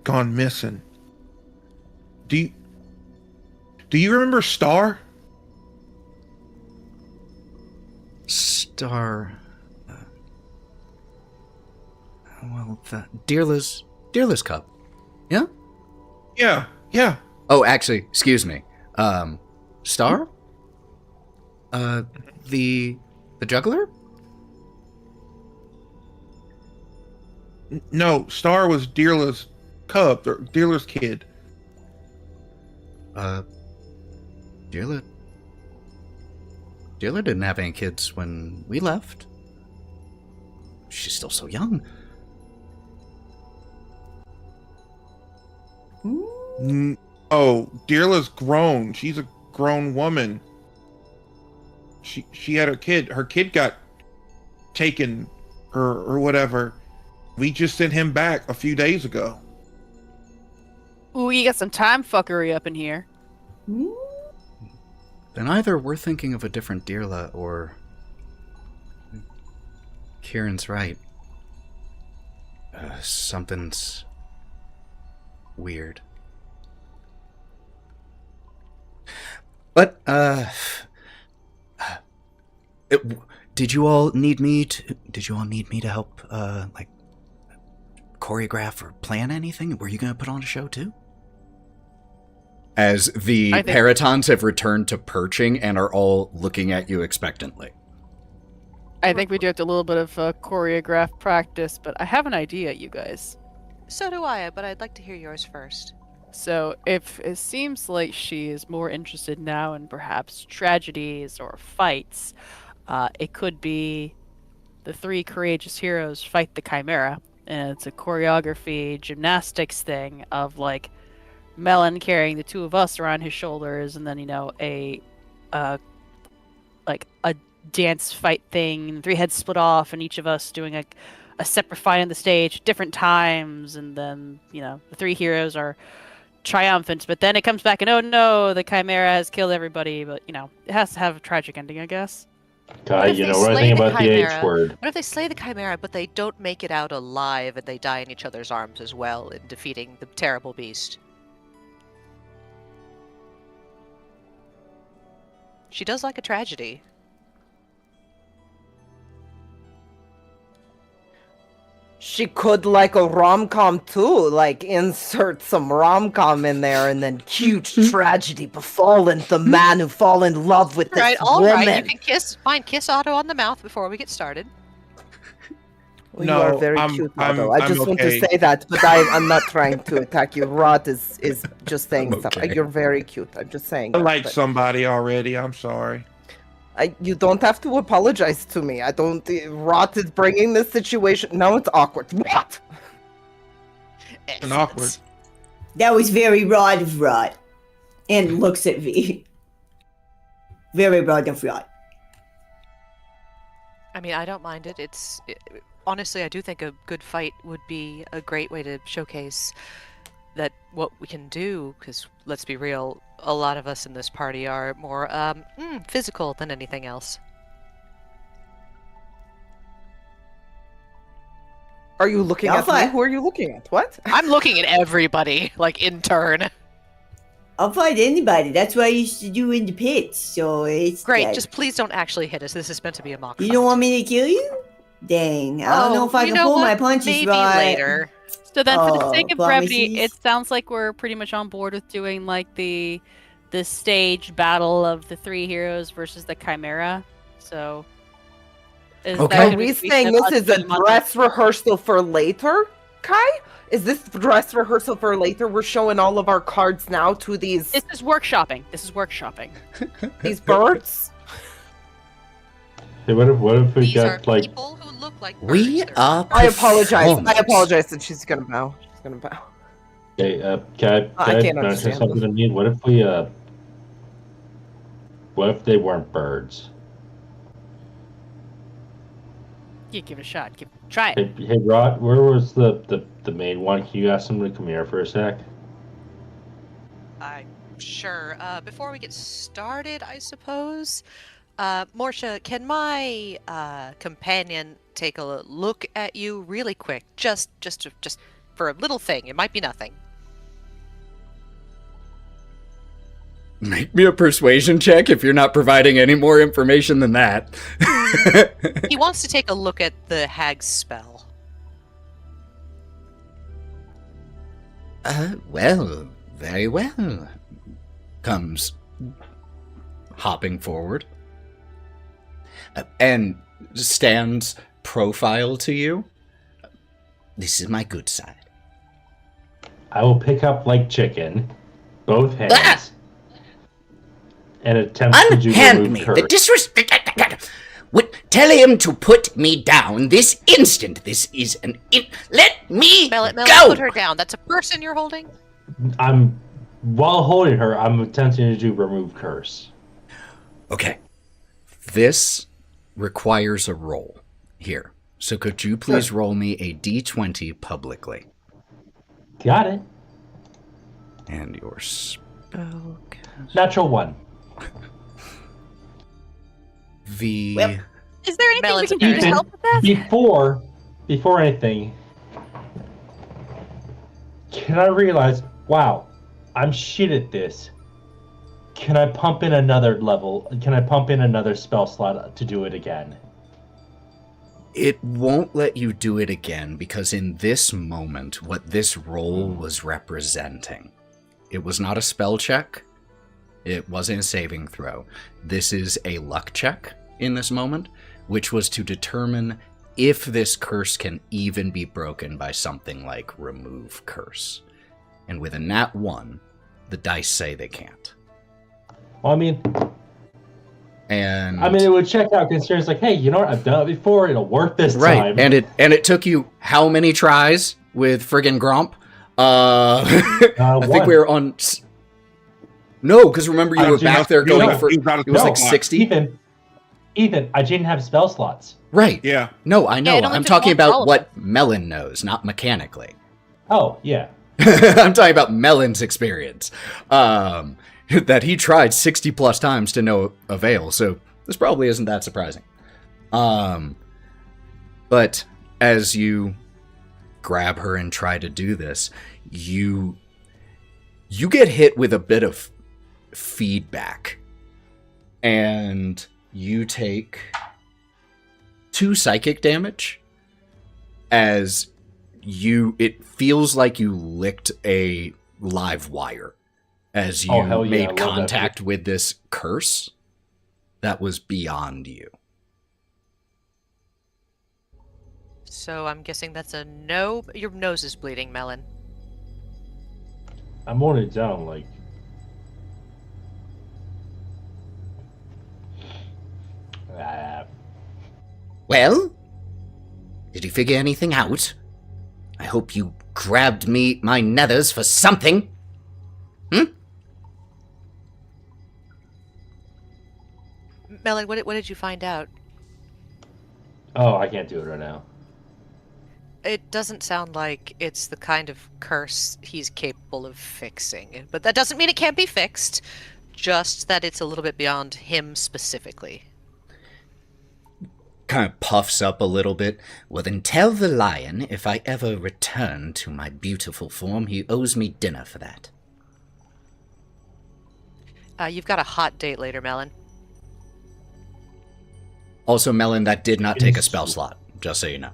gone missing. Do you remember Star? Star. Dearla's cup. Yeah? Yeah. Oh, actually, excuse me. Star? The juggler? No, Star was Dearla's cub, or Dearla's kid. Dearla didn't have any kids when we left. She's still so young. Oh, Dearla's grown. She's a grown woman. She had her kid. Her kid got taken or whatever. We just sent him back a few days ago. Ooh, you got some time fuckery up in here. Then either we're thinking of a different Dirla, or Kieran's right. Something's weird. But, did you all need me to help, choreograph or plan anything? Were you going to put on a show too? As the Paratons have returned to perching and are all looking at you expectantly. I think we do have to a little bit of choreograph practice, but I have an idea, you guys. So do I, but I'd like to hear yours first. So, if it seems like she is more interested now in perhaps tragedies or fights, it could be the 3 courageous heroes fight the Chimera, and it's a choreography, gymnastics thing of like Melon carrying the 2 of us around his shoulders, and then a dance fight thing, 3 heads split off, and each of us doing a separate fight on the stage at different times, and then the 3 heroes are triumphant, but then it comes back and oh no, the Chimera has killed everybody, but it has to have a tragic ending, I guess. God, what I think about the H word. What if they slay the Chimera, but they don't make it out alive and they die in each other's arms as well in defeating the terrible beast? She does like a tragedy. She could like a rom-com too, like insert some rom-com in there and then huge tragedy befallen the man who fall in love with this all woman. right, you can kiss Otto on the mouth before we get started. Well, you are very cute, Otto. I just want to say that, but I'm not trying to attack you. Wraught is just saying stuff. You're very cute. I'm just saying. I like somebody already. I'm sorry. You don't have to apologize to me. I don't. Wraught is bringing this situation. Now it's awkward. What? And awkward. That was very Wraught of Wraught. And looks at V. Very Wraught of Wraught. I mean, I don't mind it. Honestly, I do think a good fight would be a great way to showcase that what we can do, because let's be real, a lot of us in this party are more physical than anything else. Are you looking at me? Who are you looking at? What? I'm looking at everybody, like in turn. I'll fight anybody. That's what I used to do in the pits. So it's great. Just please don't actually hit us. This is meant to be a mock. You don't want me to kill you? Dang, I don't know if I can pull my punches maybe right. Later. So then, for the sake of brevity, it sounds like we're pretty much on board with doing like the stage battle of the 3 heroes versus the Chimera. So, are we saying this is a dress rehearsal for later, Kai? Is this dress rehearsal for later? We're showing all of our cards now to these. This is workshopping. These birds. Hey, what if we These got are like? People who look like birds. We are. I apologize that she's gonna bow. She's gonna bow. Hey, can I can't mention understand something to me? What if they weren't birds? Yeah, give it a shot. Try it. Hey, Wraught, where was the main one? Can you ask them to come here for a sec? Sure. Before we get started, I suppose. Morsha, can my companion take a look at you really quick? Just for a little thing. It might be nothing. Make me a persuasion check if you're not providing any more information than that. He wants to take a look at the hag's spell. Well, very well. Comes hopping forward. And stands profile to you. This is my good side. I will pick up like chicken, both hands, and attempt to do Unhand me! The disrespect! Tell him to put me down this instant. This is let me Melon, go! put her down. That's a person you're holding? While holding her, I'm attempting to do remove curse. Okay. This requires a roll here. So could you please roll me a d20 publicly? Got it. And your spell Natural 1. The Is there anything Melon's we can do to embarrassing. help with that? Before anything, can I realize, wow, I'm shit at this. Can I pump in another level? Can I pump in another spell slot to do it again? It won't let you do it again because in this moment, what this roll was representing, it was not a spell check. It wasn't a saving throw. This is a luck check in this moment, which was to determine if this curse can even be broken by something like remove curse. And with a nat 1, the dice say they can't. Well, I mean, And it would check out considering it's like, hey, you know what? I've done it before. It'll work this time. and it took you how many tries with friggin' Gromp? I think one. we were on. No, because remember you were back there going for. It was like 60. Ethan, I didn't have spell slots. Right. Yeah. No, I know. it only I'm took talking one for all about of what Melon knows, not mechanically. Oh, yeah. I'm talking about Melon's experience. That he tried 60 plus times to no avail, so this probably isn't that surprising. But as you grab her and try to do this, you get hit with a bit of feedback. And you take 2 psychic damage as it feels like you licked a live wire as you made contact with this curse that was beyond you. So I'm guessing that's a no. Your nose is bleeding, Melon. I'm only down, like... Well, did you figure anything out? I hope you grabbed my nethers for something. Melon, what did you find out? Oh, I can't do it right now. It doesn't sound like it's the kind of curse he's capable of fixing. But that doesn't mean it can't be fixed, just that it's a little bit beyond him specifically. Kind of puffs up a little bit. Well, then tell the lion if I ever return to my beautiful form, he owes me dinner for that. You've got a hot date later, Melon. Also, Melon, that did not take a spell slot, just so you know.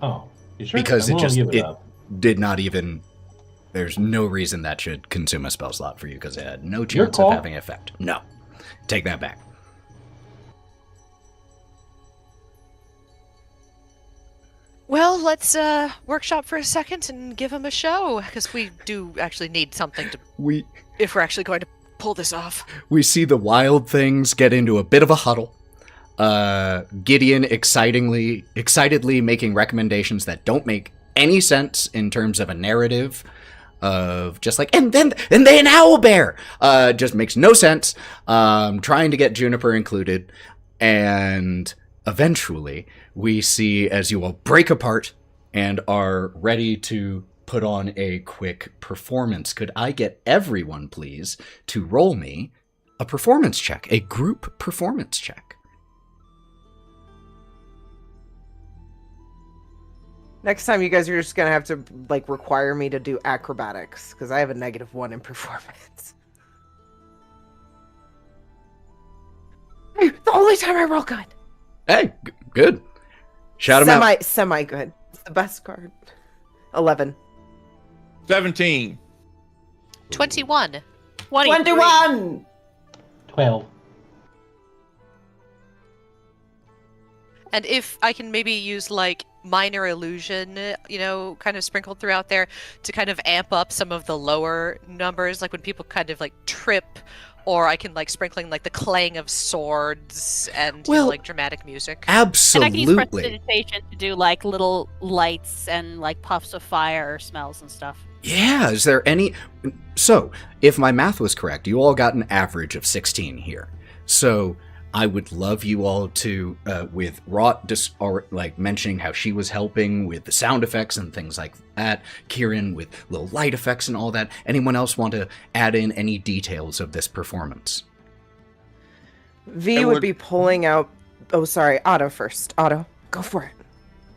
Oh, you sure? Because I'm it willing to give it up. did not even... There's no reason that should consume a spell slot for you, because it had no Your chance call. of having effect. No. Take that back. Well, let's workshop for a second and give him a show, because we do actually need something to... If we're actually going to pull this off. We see the wild things get into a bit of a huddle. Gideon excitedly making recommendations that don't make any sense in terms of a narrative of just like, and then an owlbear! Just makes no sense. Trying to get Juniper included. And eventually we see as you all break apart and are ready to put on a quick performance. Could I get everyone, please, to roll me a performance check, a group performance check? Next time, you guys are just gonna have to like require me to do acrobatics because I have a -1 in performance. The only time I roll good. Hey, good. Shout him out. Semi good. It's the best card. 11. 17. 21. 21. 12. And if I can maybe use, like, minor illusion, kind of sprinkled throughout there to kind of amp up some of the lower numbers, like when people kind of, like, trip, or I can, like, sprinkling, like, the clang of swords and, like, dramatic music. Absolutely. And I can use prestidigitation to do, like, little lights and, like, puffs of fire or smells and stuff. Yeah, is there any... So, if my math was correct, you all got an average of 16 here. So, I would love you all to, with Wraught mentioning how she was helping with the sound effects and things like that, Kieren with little light effects and all that. Anyone else want to add in any details of this performance? V would be pulling out. Oh, sorry, Otto first. Otto, go for it.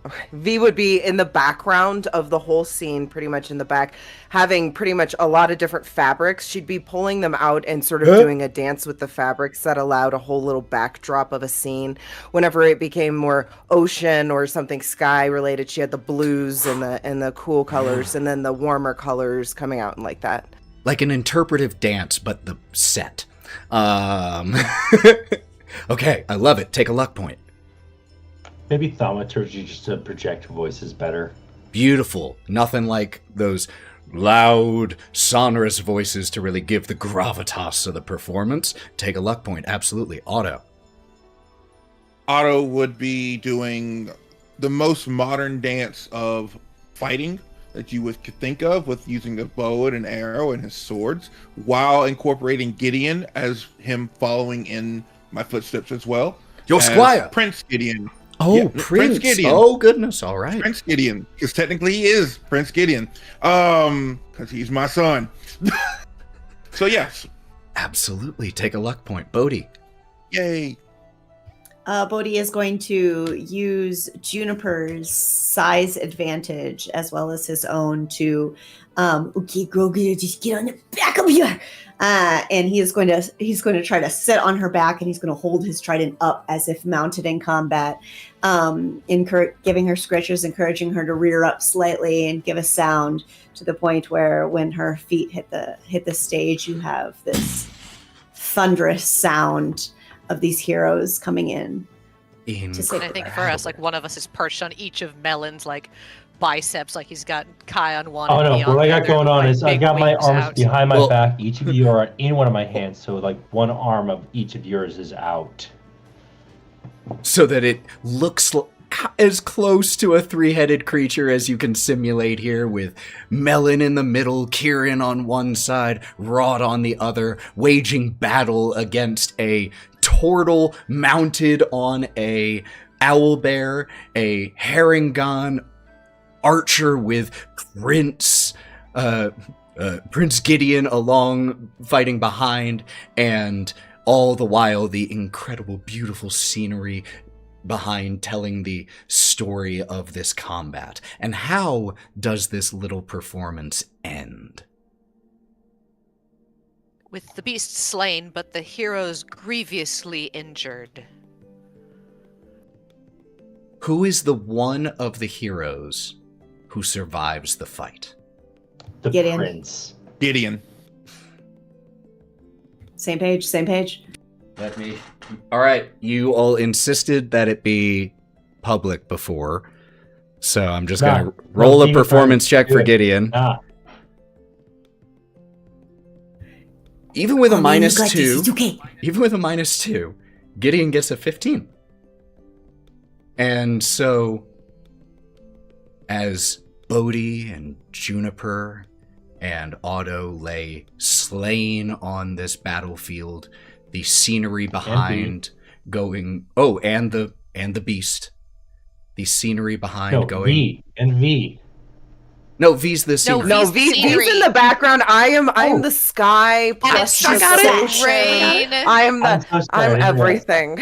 Okay. V would be in the background of the whole scene, pretty much in the back, having pretty much a lot of different fabrics. She'd be pulling them out and sort of doing a dance with the fabrics that allowed a whole little backdrop of a scene. Whenever it became more ocean or something sky related, she had the blues and the cool colors, and then the warmer colors coming out and like that. Like an interpretive dance, but the set. Okay, I love it. Take a luck point. Maybe thaumaturgy just to project voices better. Beautiful. Nothing like those loud, sonorous voices to really give the gravitas of the performance. Take a luck point. Absolutely. Otto. Otto would be doing the most modern dance of fighting that you could think of, with using the bow and an arrow and his swords, while incorporating Gideon as him following in my footsteps as well. Your squire! Prince Gideon. Oh, Yeah, Prince Gideon. Oh, goodness. All right. Prince Gideon, because technically he is Prince Gideon, because he's my son. So yes, Absolutely. Take a luck point. Bodhi. yay. Bodhi is going to use Juniper's size advantage as well as his own to, okay, Grogu, just get on the back of here. And he's going to try to sit on her back, and he's going to hold his trident up as if mounted in combat, giving her scratches, encouraging her to rear up slightly and give a sound to the point where when her feet hit the stage, you have this thunderous sound of these heroes coming in. And I think for us, like, one of us is perched on each of Melon's, like, biceps, like he's got Kai on one. Oh and no, what I got going on like, is I big got my wings arms out. behind my back. Each of you are in one of my hands, so like one arm of each of yours is out. So that it looks as close to a three-headed creature as you can simulate here, with Melon in the middle, Kieren on one side, Wraught on the other, waging battle against a turtle mounted on a owlbear, a herringon archer with Prince Gideon along fighting behind, and all the while the incredible, beautiful scenery behind telling the story of this combat. And how does this little performance end? With the beast slain, but the heroes grievously injured. Who is the one of the heroes who survives the fight? The Gideon. prince. Gideon. Same page. Let me... All right, you all insisted that it be public before, so I'm just going to roll a performance check for Gideon. Even with a -2, okay. even with a -2, Gideon gets a 15. And so, as Bodhi and Juniper and Otto lay slain on this battlefield, the scenery behind going... Oh, and the beast. The scenery behind going... V. No, V's the scenery. No, V's in the background. I am the sky. And it struck out in rain. I'm everything.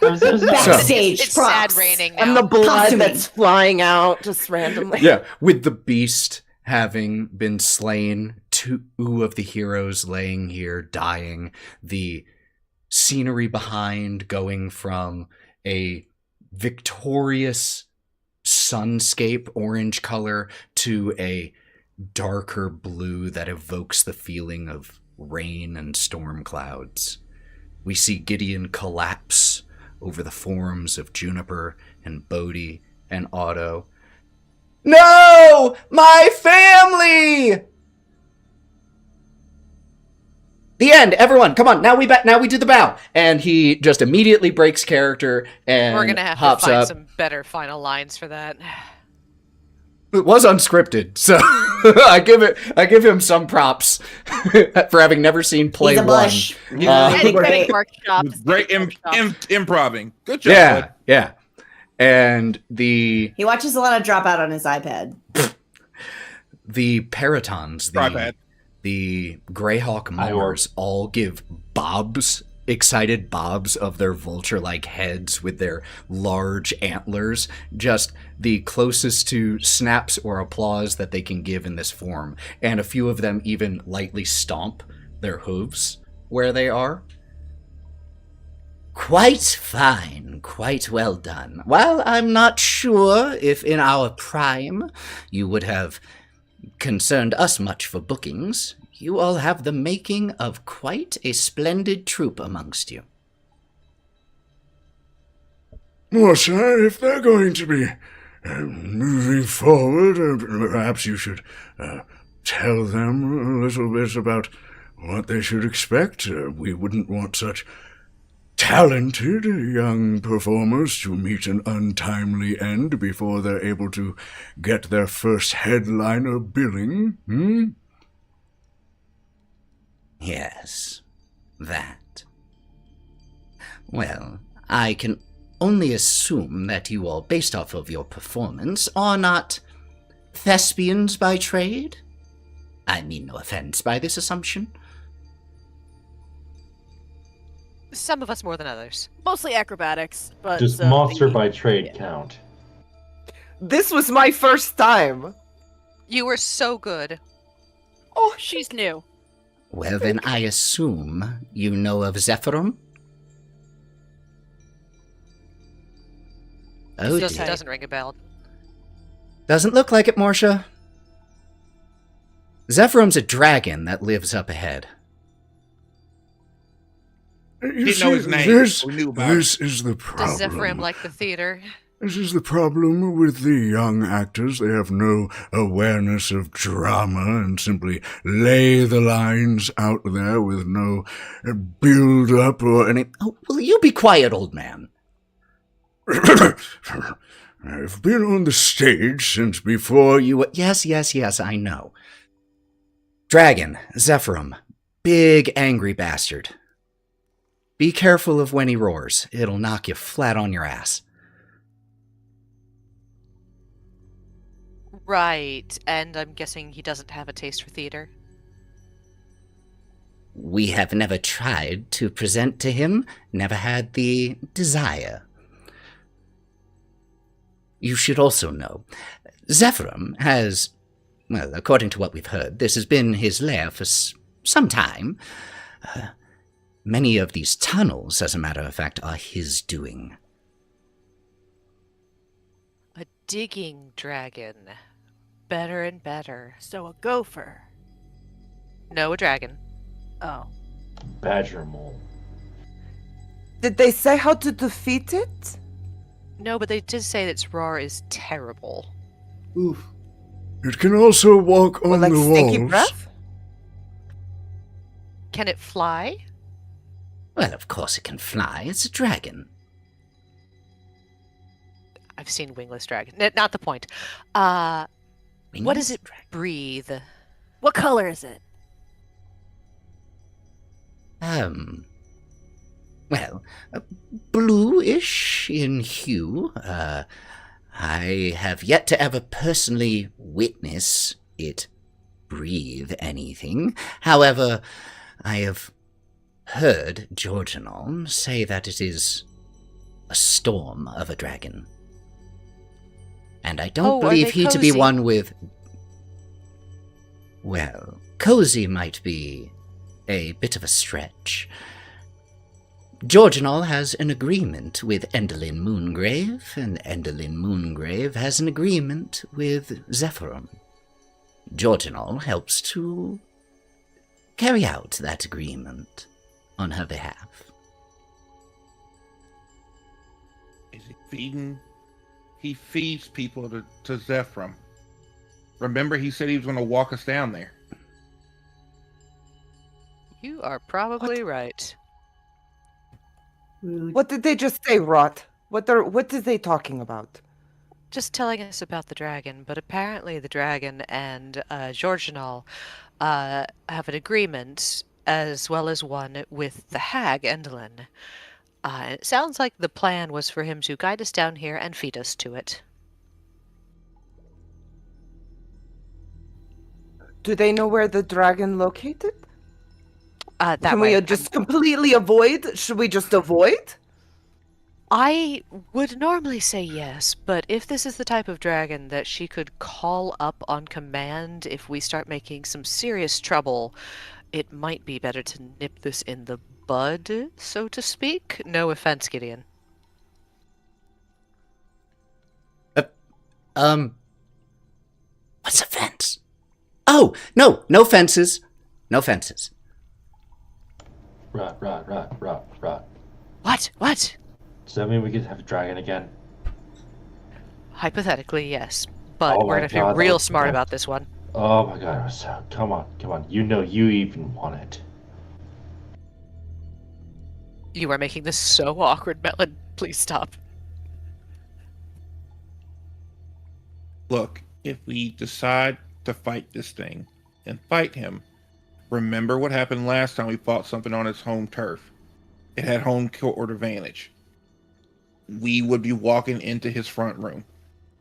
Backstage It's props. sad raining now. I'm the blood Costuming. that's flying out just randomly. Yeah, with the beast having been slain, two of the heroes laying here dying, the scenery behind going from a victorious sunscape orange color to a darker blue that evokes the feeling of rain and storm clouds. We see Gideon collapse over the forms of Juniper and Bodhi and Otto. No! My family! The end, everyone, come on, now we do the bow. And he just immediately breaks character and We're gonna have hops to find up. some better final lines for that. It was unscripted, so I give him some props for having never seen play He's a one. bush. Anything workshop. Great improving. Good job. Yeah, bud. yeah. And the He watches a lot of Dropout on his iPad. Paratons, Tripod. the Greyhawk Moors all give excited bobs of their vulture-like heads with their large antlers, just the closest to snaps or applause that they can give in this form. And a few of them even lightly stomp their hooves where they are. Quite fine, quite well done. While I'm not sure if in our prime you would have concerned us much for bookings, you all have the making of quite a splendid troop amongst you. Well, sir, if they're going to be moving forward, perhaps you should tell them a little bit about what they should expect. We wouldn't want such talented young performers to meet an untimely end before they're able to get their first headliner billing. Yes, that. Well, I can only assume that you all, based off of your performance, are not thespians by trade? I mean no offense by this assumption. Some of us more than others. Mostly acrobatics, but Does monster by trade count? This was my first time. You were so good. Oh, she's new. Well, then I assume you know of Zephyrum? Oh, Just dear. doesn't ring a bell. Doesn't look like it, Morsha. Zephyrum's a dragon that lives up ahead. You Didn't know his name. This, We knew about this is the Does Zephyrum problem. like the theater? This is the problem with the young actors. They have no awareness of drama and simply lay the lines out there with no build-up or any... Oh, will you be quiet, old man? I've been on the stage since before you... Yes, I know. Dragon, Zephyrum, big angry bastard. Be careful of when he roars. It'll knock you flat on your ass. Right, and I'm guessing he doesn't have a taste for theater. We have never tried to present to him, never had the desire. You should also know, Zephyrum has, well, according to what we've heard, this has been his lair for some time. Many of these tunnels, as a matter of fact, are his doing. A digging dragon. Better and better. So a gopher. No, a dragon. Oh. Badger mole. Did they say how to defeat it? No, but they did say that its roar is terrible. Oof. It can also walk on Or like the stinky walls. breath? Can it fly? Well, of course it can fly. It's a dragon. I've seen wingless dragon. Not the point. What does it breathe? What color is it? Well, bluish in hue. I have yet to ever personally witness it breathe anything. However, I have heard Georgianol say that it is a storm of a dragon. And I don't Oh, are believe they he to be cozy? one with... Well, cozy might be a bit of a stretch. Georgianol has an agreement with Endelyn Moongrave, and Endelyn Moongrave has an agreement with Zephyrum. Georgianol helps to carry out that agreement on her behalf. Is he feeding? He feeds people to Zephyrum. Remember, he said he was going to walk us down there. You are probably right. Rude. What did they just say, Wraught? What are they talking about? just telling us about the dragon, but apparently the dragon and Georginal have an agreement, as well as one with the hag, Endelin. It sounds like the plan was for him to guide us down here and feed us to it. Do they know where the dragon located? That Can way, we just completely avoid? Should we just avoid? I would normally say yes, but if this is the type of dragon that she could call up on command if we start making some serious trouble, it might be better to nip this in the bud, so to speak. No offense, Gideon. What's a fence? Oh, no fences. No fences. Right. What? Does that mean we could have a dragon again? Hypothetically, yes. But Oh we're my gonna have to God, be real that- smart that- about this one. Oh my god, come on. You know you even want it. You are making this so awkward, Melon. Please stop. Look, if we decide to fight this thing and fight him, remember what happened last time we fought something on its home turf. It had home court advantage. We would be walking into his front room,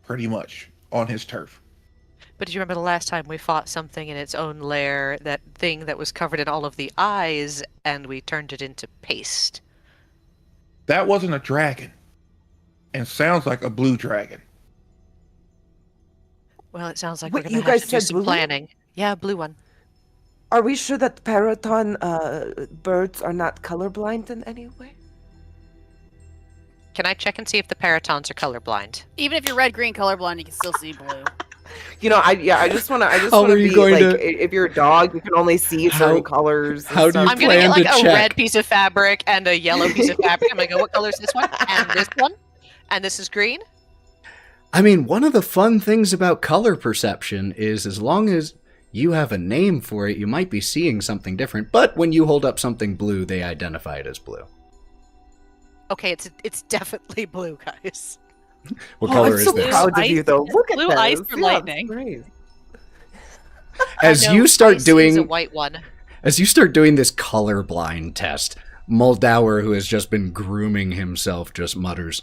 pretty much, on his turf. But do you remember the last time we fought something in its own lair, that thing that was covered in all of the eyes, and we turned it into paste? That wasn't a dragon. And sounds like a blue dragon. Well, it sounds like Wait, we're you gonna have guys to do said some blue? planning. Yeah, blue one. Are we sure that Paraton birds are not colorblind in any way? Can I check and see if the paratons are colorblind? Even if you're red-green colorblind, you can still see blue. You know, I just want to. I just How want are to you be going like, to- if you're a dog, you can only see How- certain colors. and how do you stuff. I'm gonna get plan like to a check? red piece of fabric and a yellow piece of fabric. I'm gonna go, what color is this one? And this one? And this is green? I mean, one of the fun things about color perception is as long as you have a name for it, you might be seeing something different. But when you hold up something blue, they identify it as blue. Okay, it's definitely blue, guys. What Oh, color I'm is so this? proud of you, though. Look at Blue this. eyes for Yeah, lightning. great. As No, you start ice is doing a white one. As you start doing this colorblind test, Moldauer, who has just been grooming himself, just mutters,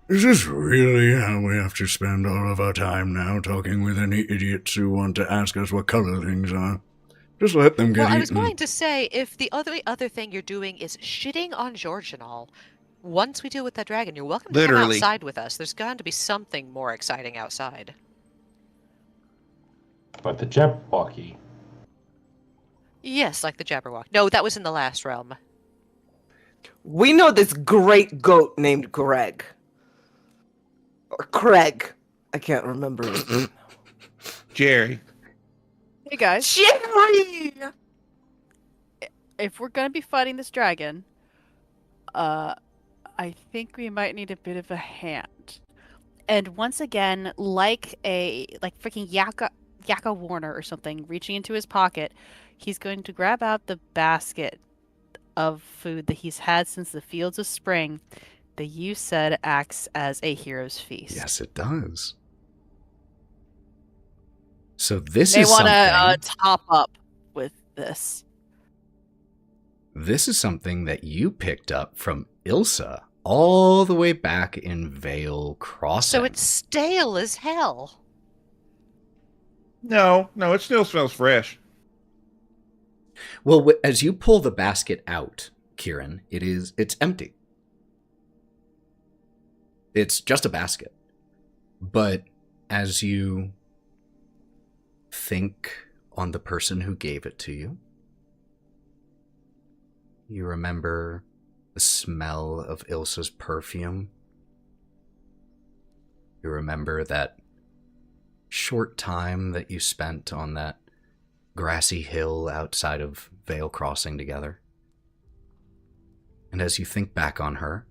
Is this really how we have to spend all of our time now, talking with any idiots who want to ask us what color things are? Just let them get Well, I was eaten. going to say, if the other thing you're doing is shitting on George and all, once we deal with that dragon, you're welcome to come Literally. outside with us. There's got to be something more exciting outside. But the Jabberwocky. Yes, like the Jabberwock. No, that was in the last realm. We know this great goat named Greg. Or Craig. I can't remember his name. Jerry. Hey guys, Jerry! if we're gonna be fighting this dragon, I think we might need a bit of a hand. And once again, like freaking Yaka Warner or something, reaching into his pocket, he's going to grab out the basket of food that he's had since the Fields of Spring that you said acts as a hero's feast. yes, it does. So this They is want something. to top up with this. This is something that you picked up from Ilsa all the way back in Vale Crossing. So it's stale as hell. No, it still smells fresh. Well, as you pull the basket out, Kieren, it's empty. It's just a basket. But as you think on the person who gave it to you, you remember the smell of Ilsa's perfume. You remember that short time that you spent on that grassy hill outside of Vale Crossing together. And as you think back on her,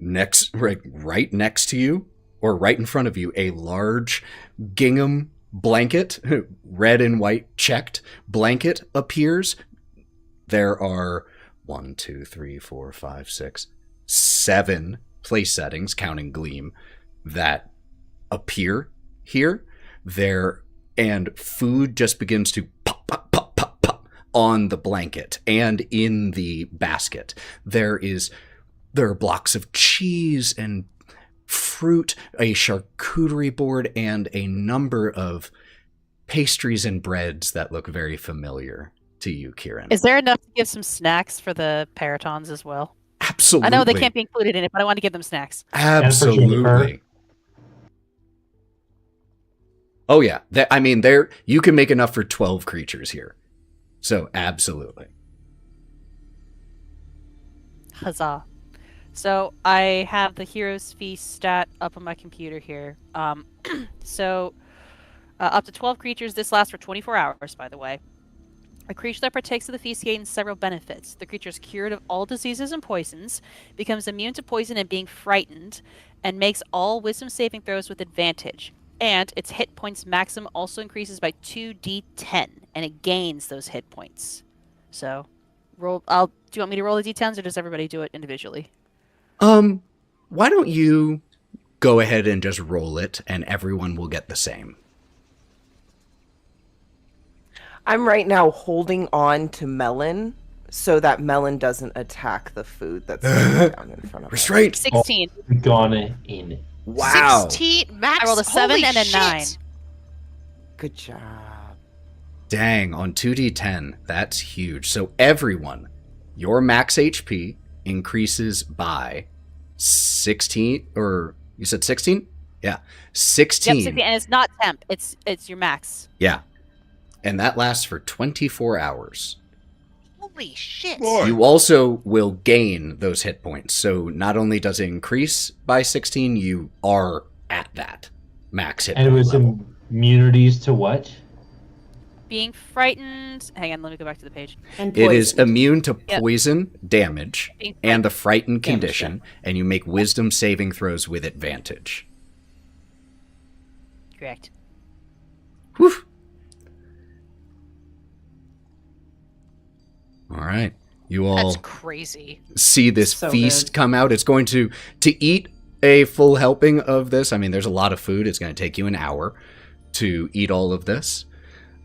right next to you, or right in front of you, a large gingham blanket, red and white checked blanket appears. There are 1, 2, 3, 4, 5, 6, 7 place settings, counting Gleam, that appear here. And food just begins to pop, pop, pop, pop, pop on the blanket and in the basket. There are blocks of cheese and fruit, a charcuterie board, and a number of pastries and breads that look very familiar to you, Kieren. Is there enough to give some snacks for the Paratons as well? Absolutely. I know they can't be included in it, but I want to give them snacks. Absolutely. Oh yeah, there you can make enough for 12 creatures here. So absolutely. Huzzah. So I have the Hero's Feast stat up on my computer here. So up to 12 creatures. This lasts for 24 hours, by the way. A creature that partakes of the feast gains several benefits. The creature is cured of all diseases and poisons, becomes immune to poison and being frightened, and makes all wisdom saving throws with advantage. And its hit points maximum also increases by 2d10, and it gains those hit points. So, do you want me to roll the d10s, or does everybody do it individually? Why don't you go ahead and just roll it, and everyone will get the same. I'm right now holding on to Melon so that Melon doesn't attack the food that's down in front of us. Restraint. 16. Gone in. Wow. 16 max. I rolled a 7 Holy and a shit. 9. Good job. Dang, on 2d10, that's huge. So everyone, your max HP increases by 16, or you said 16? Yeah, 16. Yep, 16, and it's not temp. It's your max. Yeah, and that lasts for 24 hours. Holy shit. Boy. You also will gain those hit points. So not only does it increase by 16, you are at that max hit And it point was level. immunities to what? Being frightened. Hang on, let me go back to the page. And It is poison. immune to Yep. poison damage Being and the frightened Damage, condition, and you make wisdom saving throws with advantage. Correct. Whew. All right. You all That's crazy. see this So feast good. come out. It's going to eat a full helping of this. I mean, there's a lot of food. It's going to take you an hour to eat all of this.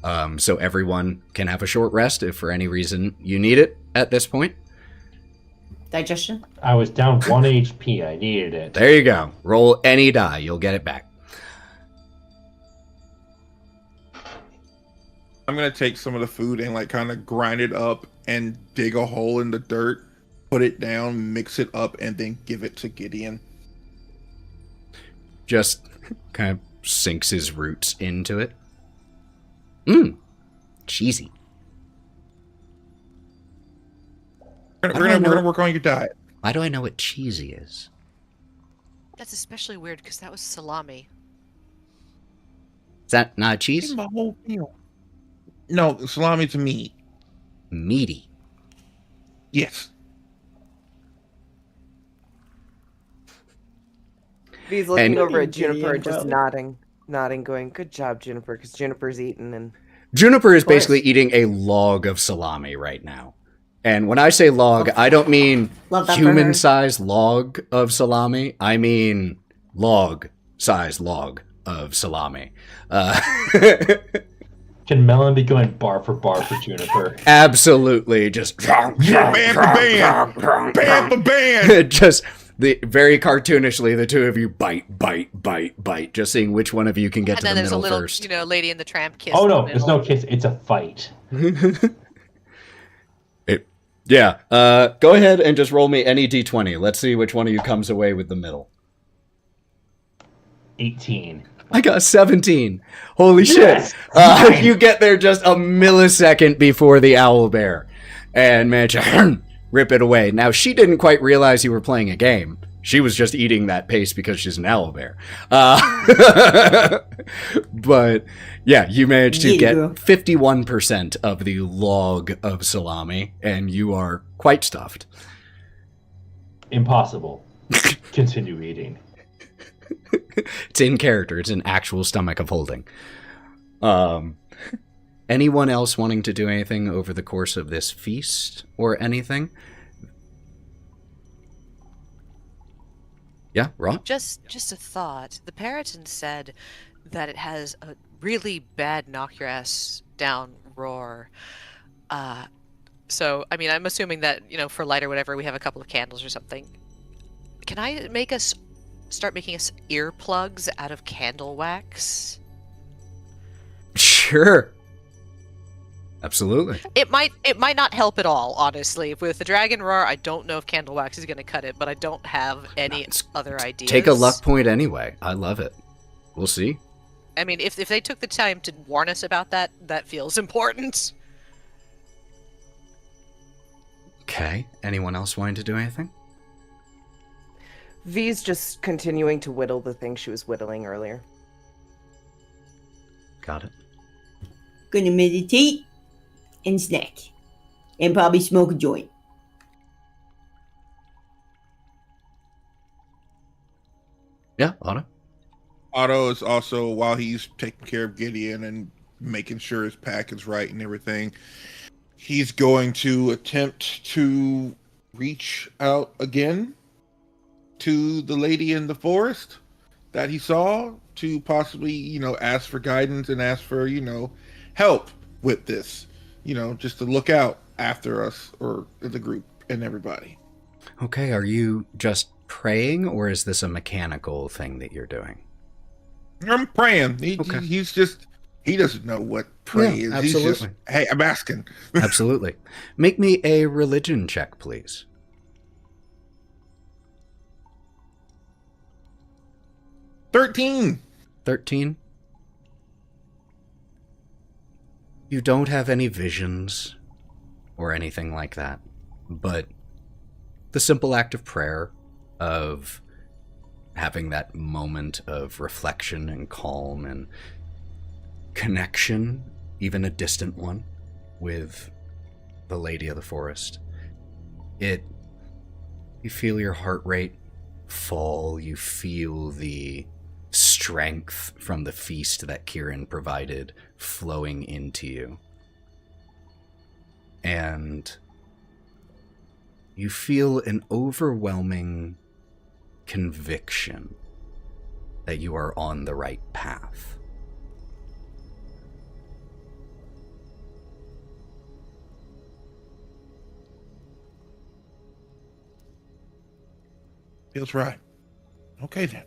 So everyone can have a short rest if for any reason you need it at this point. Digestion. I was down 1 HP. I needed it. There you go. Roll any die. You'll get it back. I'm gonna take some of the food and like kind of grind it up and dig a hole in the dirt, put it down, mix it up, and then give it to Gideon. Just kind of sinks his roots into it. Cheesy. We're gonna work on your diet. Why do I know what cheesy is? That's especially weird because that was salami. Is that not cheese? Eat my whole meal. No, salami's meat. Meaty. Yes. He's looking And- over at Juniper, Gideon, just bro. nodding, going, "Good job, Juniper," because Juniper's eating and Juniper is course. basically eating a log of salami right now. And when I say log, I don't mean Love that for her. human-sized log of salami. I mean log-sized log of salami. Can Melon be going bar for Juniper? Absolutely, just Bam for bam. Bam for bam. just very cartoonishly, the two of you bite, just seeing which one of you can get And to then the there's a middle little, first. Lady in the Tramp kiss. Oh in the no, there's no middle. kiss. It's a fight. Go ahead and just roll me any d20. Let's see which one of you comes away with the middle. 18. I got 17. Holy Yes! shit. You get there just a millisecond before the owlbear and manage to rip it away. Now, she didn't quite realize you were playing a game. She was just eating that paste because she's an owlbear. But, yeah, you managed to get 51% of the log of salami, and you are quite stuffed. Impossible. Continue eating. It's in character. It's an actual stomach of holding. Anyone else wanting to do anything over the course of this feast or anything? Yeah, Wraught? Just a thought. The Periton said that it has a really bad knock your ass down roar. So, I mean, I'm assuming that, for light or whatever, we have a couple of candles or something. Can I start making us earplugs out of candle wax? Sure. Absolutely. It might not help at all, honestly. With the dragon roar, I don't know if candle wax is going to cut it, but I don't have any other ideas. Take a luck point anyway. I love it. We'll see. I mean, if they took the time to warn us about that, that feels important. Okay. Anyone else wanting to do anything? V's just continuing to whittle the thing she was whittling earlier. Got it. Gonna meditate and snack. And probably smoke a joint. Yeah, Otto. Otto is also, while he's taking care of Gideon and making sure his pack is right and everything, he's going to attempt to reach out again to the lady in the forest that he saw to possibly, ask for guidance and ask for, help with this, just to look out after us or the group and everybody. Okay, are you just praying, or is this a mechanical thing that you're doing? I'm praying. Okay. He doesn't know what pray is. Absolutely. He's just, hey, I'm asking. Absolutely. Make me a religion check, please. 13. 13. You don't have any visions or anything like that, but the simple act of prayer, of having that moment of reflection and calm and connection, even a distant one, with the Lady of the Forest. You feel your heart rate fall, you feel the strength from the feast that Kieren provided flowing into you. And you feel an overwhelming conviction that you are on the right path. Feels right. Okay then.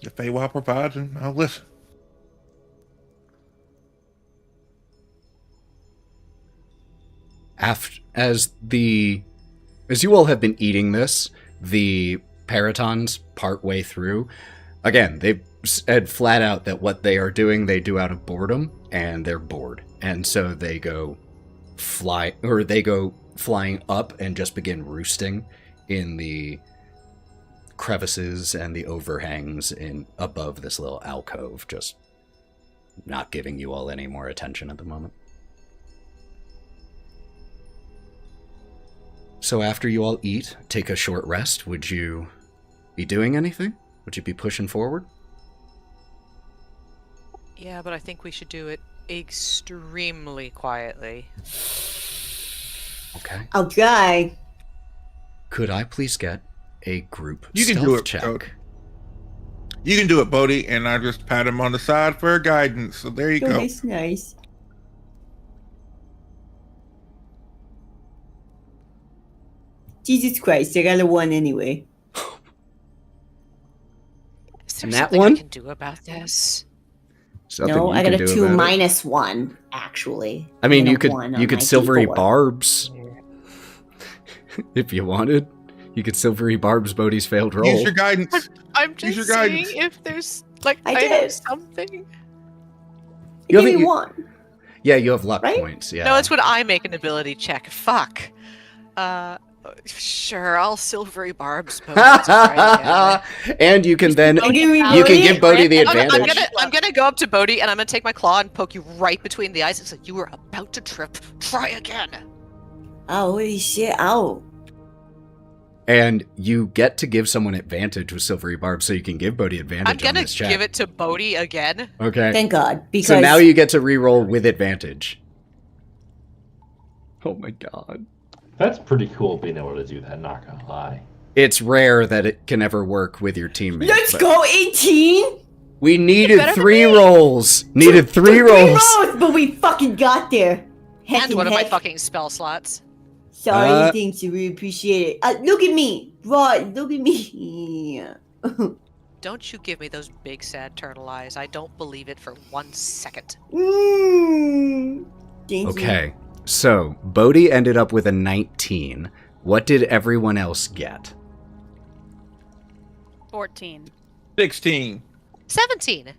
If Feywild provides, and I'll listen. As you all have been eating this, the Paratons part way through, again, they've said flat out that what they are doing, they do out of boredom, and they're bored. And so they go flying up and just begin roosting in the crevices and the overhangs above this little alcove, just not giving you all any more attention at the moment. So after you all eat, take a short rest, would you be doing anything? Would you be pushing forward? Yeah, but I think we should do it extremely quietly. Okay. I'll try. Could I please get a group You can stealth do it, check? Toad. You can do it, Bodhi, and I just pat him on the side for guidance. So there you go. Nice. Jesus Christ, I got a 1 anyway. Is there And that something one? I can do about this? Something No, you I got can a do 2 about it? minus 1, actually. I mean, And a you could 1 on my silvery keyboard. barbs if you wanted. You could silvery barbs Bodhi's failed roll. Use your guidance. I'm Use just your seeing guidance. if there's like I I did. have something. You You gave me haven't- 1. Yeah, you have luck Right? points. Yeah. No, it's when I make an ability check. Fuck. Sure, I'll silvery barbs. And you can then Don't give me you can Bodhi. give Bodhi the I'm advantage. gonna go up to Bodhi and I'm gonna take my claw and poke you right between the eyes. It's like you were about to trip. Try again. Oh, holy shit. Oh. And you get to give someone advantage with silvery barbs, so you can give Bodhi advantage I'm on gonna this check. give it to Bodhi again. Okay. Thank God. Because So now you get to reroll with advantage. Oh my god. That's pretty cool being able to do that, not gonna lie. it's rare that it can ever work with your teammates. Let's but go, 18. We needed better than 3 me. rolls. Needed 3 rolls. But we fucking got there. Heck And and one of my heck. fucking spell slots. Sorry, thanks. We appreciate it. Look at me, Wraught. Look at me. Don't you give me those big sad turtle eyes. I don't believe it for 1 second. Thank you. Okay, so Bodhi ended up with a 19. What did everyone else get? 14. 16. 17.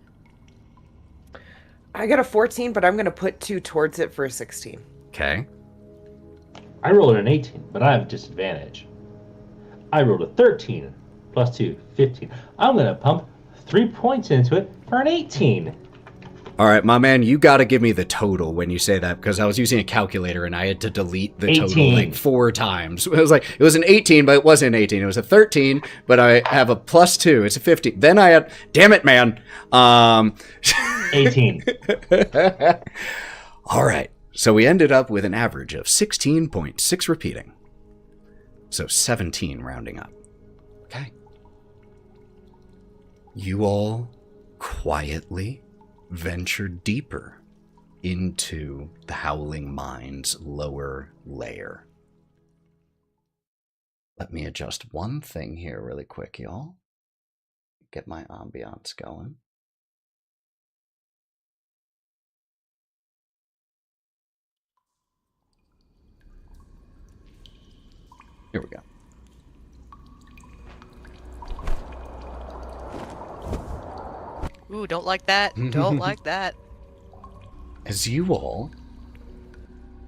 I got a 14, but I'm going to put 2 towards it for a 16. Okay. I rolled an 18, but I have disadvantage. I rolled a 13 plus 2, 15. I'm going to pump 3 points into it for an 18. All right, my man, you got to give me the total when you say that, because I was using a calculator and I had to delete the total 18. like 4 times. It was like, it was an 18, but it wasn't an 18. It was a 13, but I have a plus 2. It's a 15. Then I had, damn it, man. 18. All right, so we ended up with an average of 16.6 repeating. So 17 rounding up. Okay. You all quietly ventured deeper into the Howling Mind's lower layer. Let me adjust one thing here really quick, y'all. Get my ambiance going. Here we go. Ooh, don't like that. Don't like that. As you all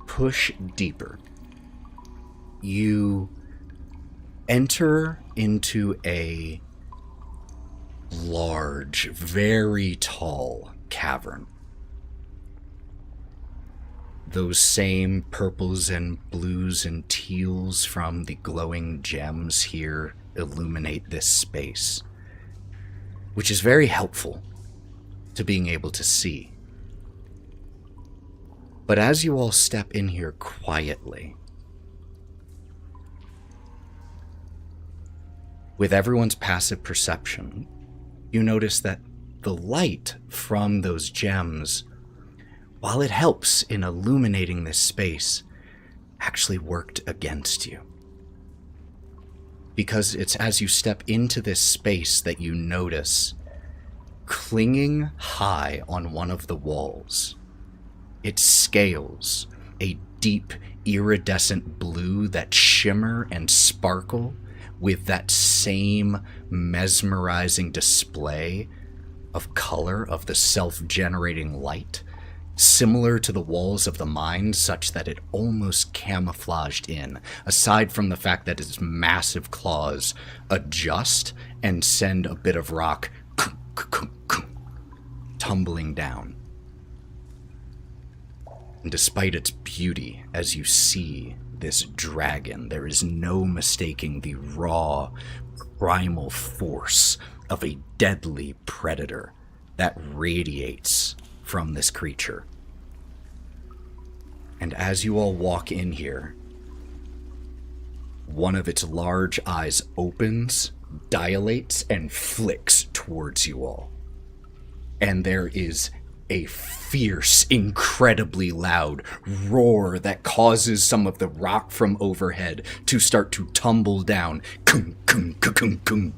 push deeper, you enter into a large, very tall cavern. Those same purples and blues and teals from the glowing gems here illuminate this space, which is very helpful to being able to see. But as you all step in here quietly, with everyone's passive perception, you notice that the light from those gems, while it helps in illuminating this space, actually worked against you. Because it's as you step into this space that you notice, clinging high on one of the walls, its scales, a deep iridescent blue that shimmer and sparkle with that same mesmerizing display of color of the self-generating light, similar to the walls of the mine, such that it almost camouflaged in, aside from the fact that its massive claws adjust and send a bit of rock tumbling down. And despite its beauty, as you see this dragon, there is no mistaking the raw, primal force of a deadly predator that radiates from this creature. And as you all walk in here, one of its large eyes opens, dilates, and flicks towards you all. And there is a fierce, incredibly loud roar that causes some of the rock from overhead to start to tumble down. Kung, kung, kung, kung, kung.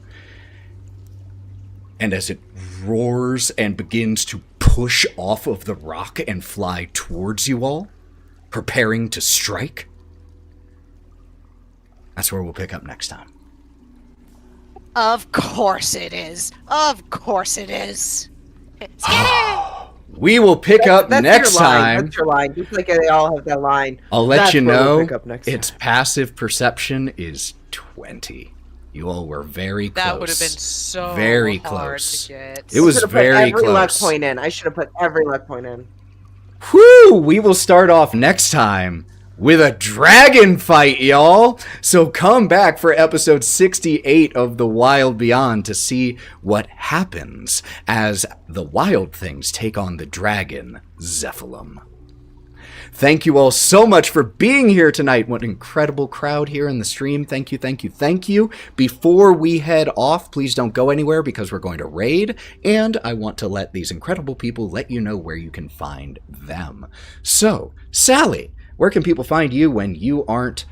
And as it roars and begins to push off of the rock and fly towards you all, preparing to strike, that's where we'll pick up next time. Of course it is. Of course it is. Skinner! We will pick up That's next your line. time. That's your line. Just like they all have that line. I'll let That's you where we'll know pick up next its time. passive perception is 20. You all were very close. That would have been so very hard close. to get. It was I should've put very every luck close. point in. I should have put every luck point in. Whew! We will start off next time with a dragon fight, y'all. So come back for episode 68 of The Wylde Beyond to see what happens as the wild things take on the dragon, Zephyllum. Thank you all so much for being here tonight. What an incredible crowd here in the stream. Thank you, thank you, thank you. Before we head off, please don't go anywhere because we're going to raid, and I want to let these incredible people let you know where you can find them. So, Sally, where can people find you when you aren't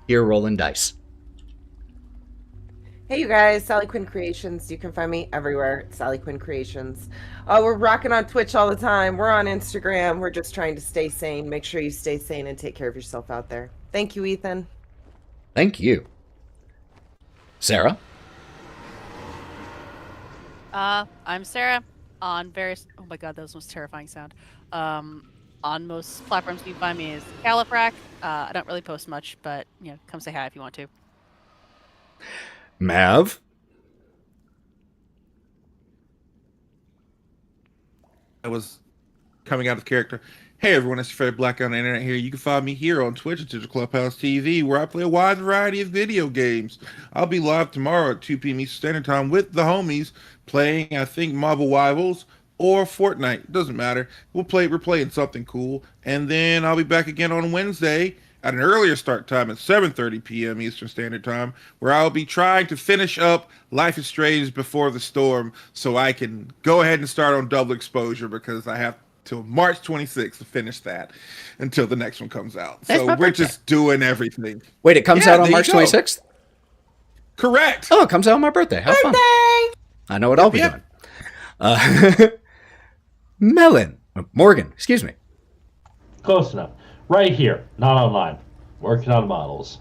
here rolling dice? Hey, you guys, Sally Quinn Creations. You can find me everywhere. It's Sally Quinn Creations. We're rocking on Twitch all the time. We're on Instagram. We're just trying to stay sane. Make sure you stay sane and take care of yourself out there. Thank you, Ethan. Thank you. Sarah? I'm Sarah on various. Oh my god, that was the most terrifying sound. On most platforms, you can find me as Califrac. I don't really post much, but come say hi if you want to. Mav? I was coming out of character. Hey everyone, it's your favorite black on the internet here. You can find me here on Twitch at digitalclubhousetv, where I play a wide variety of video games. I'll be live tomorrow at 2 p.m. Eastern Standard Time with the homies playing, I think, Marvel Rivals or Fortnite. It doesn't matter. We're playing something cool. And then I'll be back again on Wednesday at an earlier start time at 7:30 p.m. Eastern Standard Time, where I'll be trying to finish up Life is Strange Before the Storm so I can go ahead and start on double exposure because I have till March 26th to finish that until the next one comes out. That's so my we're birthday. just doing everything. Wait, it comes out on March there you go. 26th? Correct. Oh, it comes out on my birthday. Have fun. I know what I'll be doing. Melon. Morgan, excuse me. Close enough. Right here, not online. Working on models.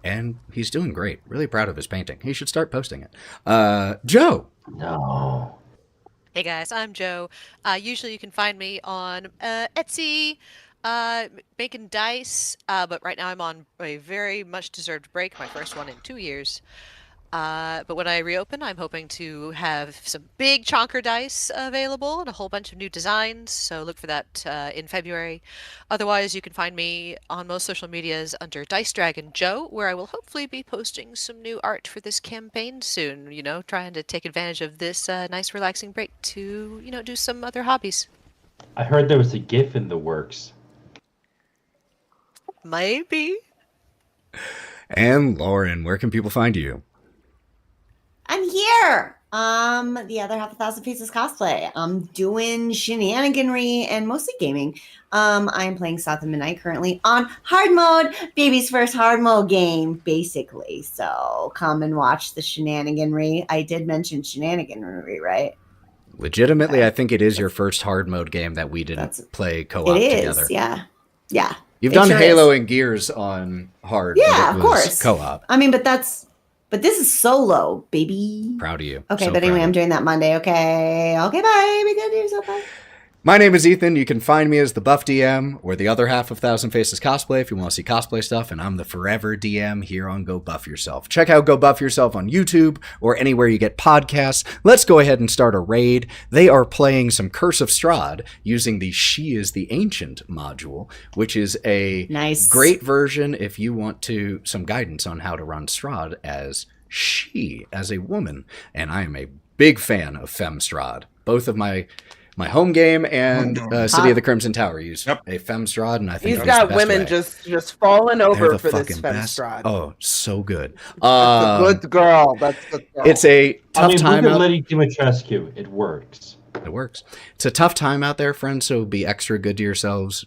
And he's doing great. Really proud of his painting. He should start posting it. Joe. No. Hey guys, I'm Joe. Usually you can find me on Etsy, making dice, but right now I'm on a very much deserved break, my first one in 2 years. But when I reopen, I'm hoping to have some big chonker dice available and a whole bunch of new designs, so look for that in February. Otherwise, you can find me on most social medias under dicedragonjo, where I will hopefully be posting some new art for this campaign soon, trying to take advantage of this nice relaxing break to, do some other hobbies. I heard there was a GIF in the works. Maybe. And Lauren, where can people find you? I'm here. The other half of Thousand Faces cosplay. I'm doing shenaniganry and mostly gaming. I'm playing South of Midnight currently on hard mode, baby's first hard mode game, basically. So come and watch the shenaniganry. I did mention shenaniganry, right? Legitimately, I think it is your first hard mode game that we didn't play co-op It is, together. yeah. Yeah. You've It done sure Halo is. and Gears on hard. Yeah, but it of was course. Co-op. I mean, but this is solo, baby. Proud of you. Okay, So but proud anyway, of I'm you. doing that Monday. Okay, bye. Be good to yourself. Bye. My name is Ethan. You can find me as the Buff DM or the other half of Thousand Faces Cosplay if you want to see cosplay stuff, and I'm the Forever DM here on Go Buff Yourself. Check out Go Buff Yourself on YouTube or anywhere you get podcasts. Let's go ahead and start a raid. They are playing some Curse of Strahd using the She is the Ancient module, which is a Nice. great version if you want some guidance on how to run Strahd as she, as a woman. And I am a big fan of Femme Strahd. Both of my home game and City of the Crimson Tower use a Femme Strahd, and I think He's it's got the best women way. just falling They're over the for this fucking Femme best. Strahd. Oh, so good. That's a good girl. That's a good girl. It's a tough time look at out. Lady Dimitrescu. It works. It works. It's a tough time out there, friends, so be extra good to yourselves.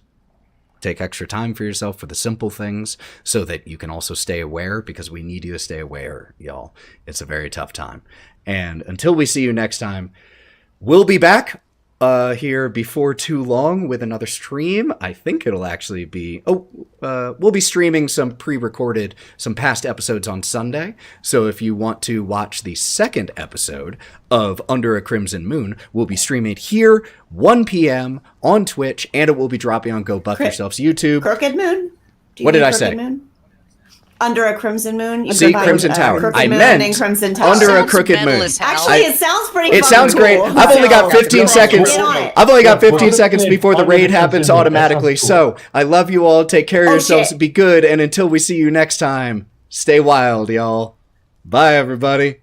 Take extra time for yourself for the simple things so that you can also stay aware, because we need you to stay aware, y'all. It's a very tough time. And until we see you next time, we'll be back here before too long with another stream. I think it'll actually be... we'll be streaming some pre-recorded, some past episodes on Sunday. So if you want to watch the second episode of Under a Crimson Moon, we'll be streaming it here, 1 p.m. on Twitch, and it will be dropping on Go Buff Yourselves YouTube. Crooked Moon. Do you What did mean I Crooked say? Moon? Under a Crimson Moon. You See, can find, Crimson Tower. Crooked I Moon meant and Crimson Tower. Under a Sounds Crooked metal Moon. as hell. Actually, it sounds pretty. It fucking sounds great. cool. I've only got So, 15 get seconds. on it. I've only got Yeah, 15 we're seconds looking before the at raid Under happens Crimson Moon. automatically. That sounds So I love you all. Take care of Oh, yourselves. shit. Be good. And until we see you next time, stay wild, y'all. Bye, everybody.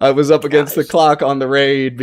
I was up against the clock on the raid.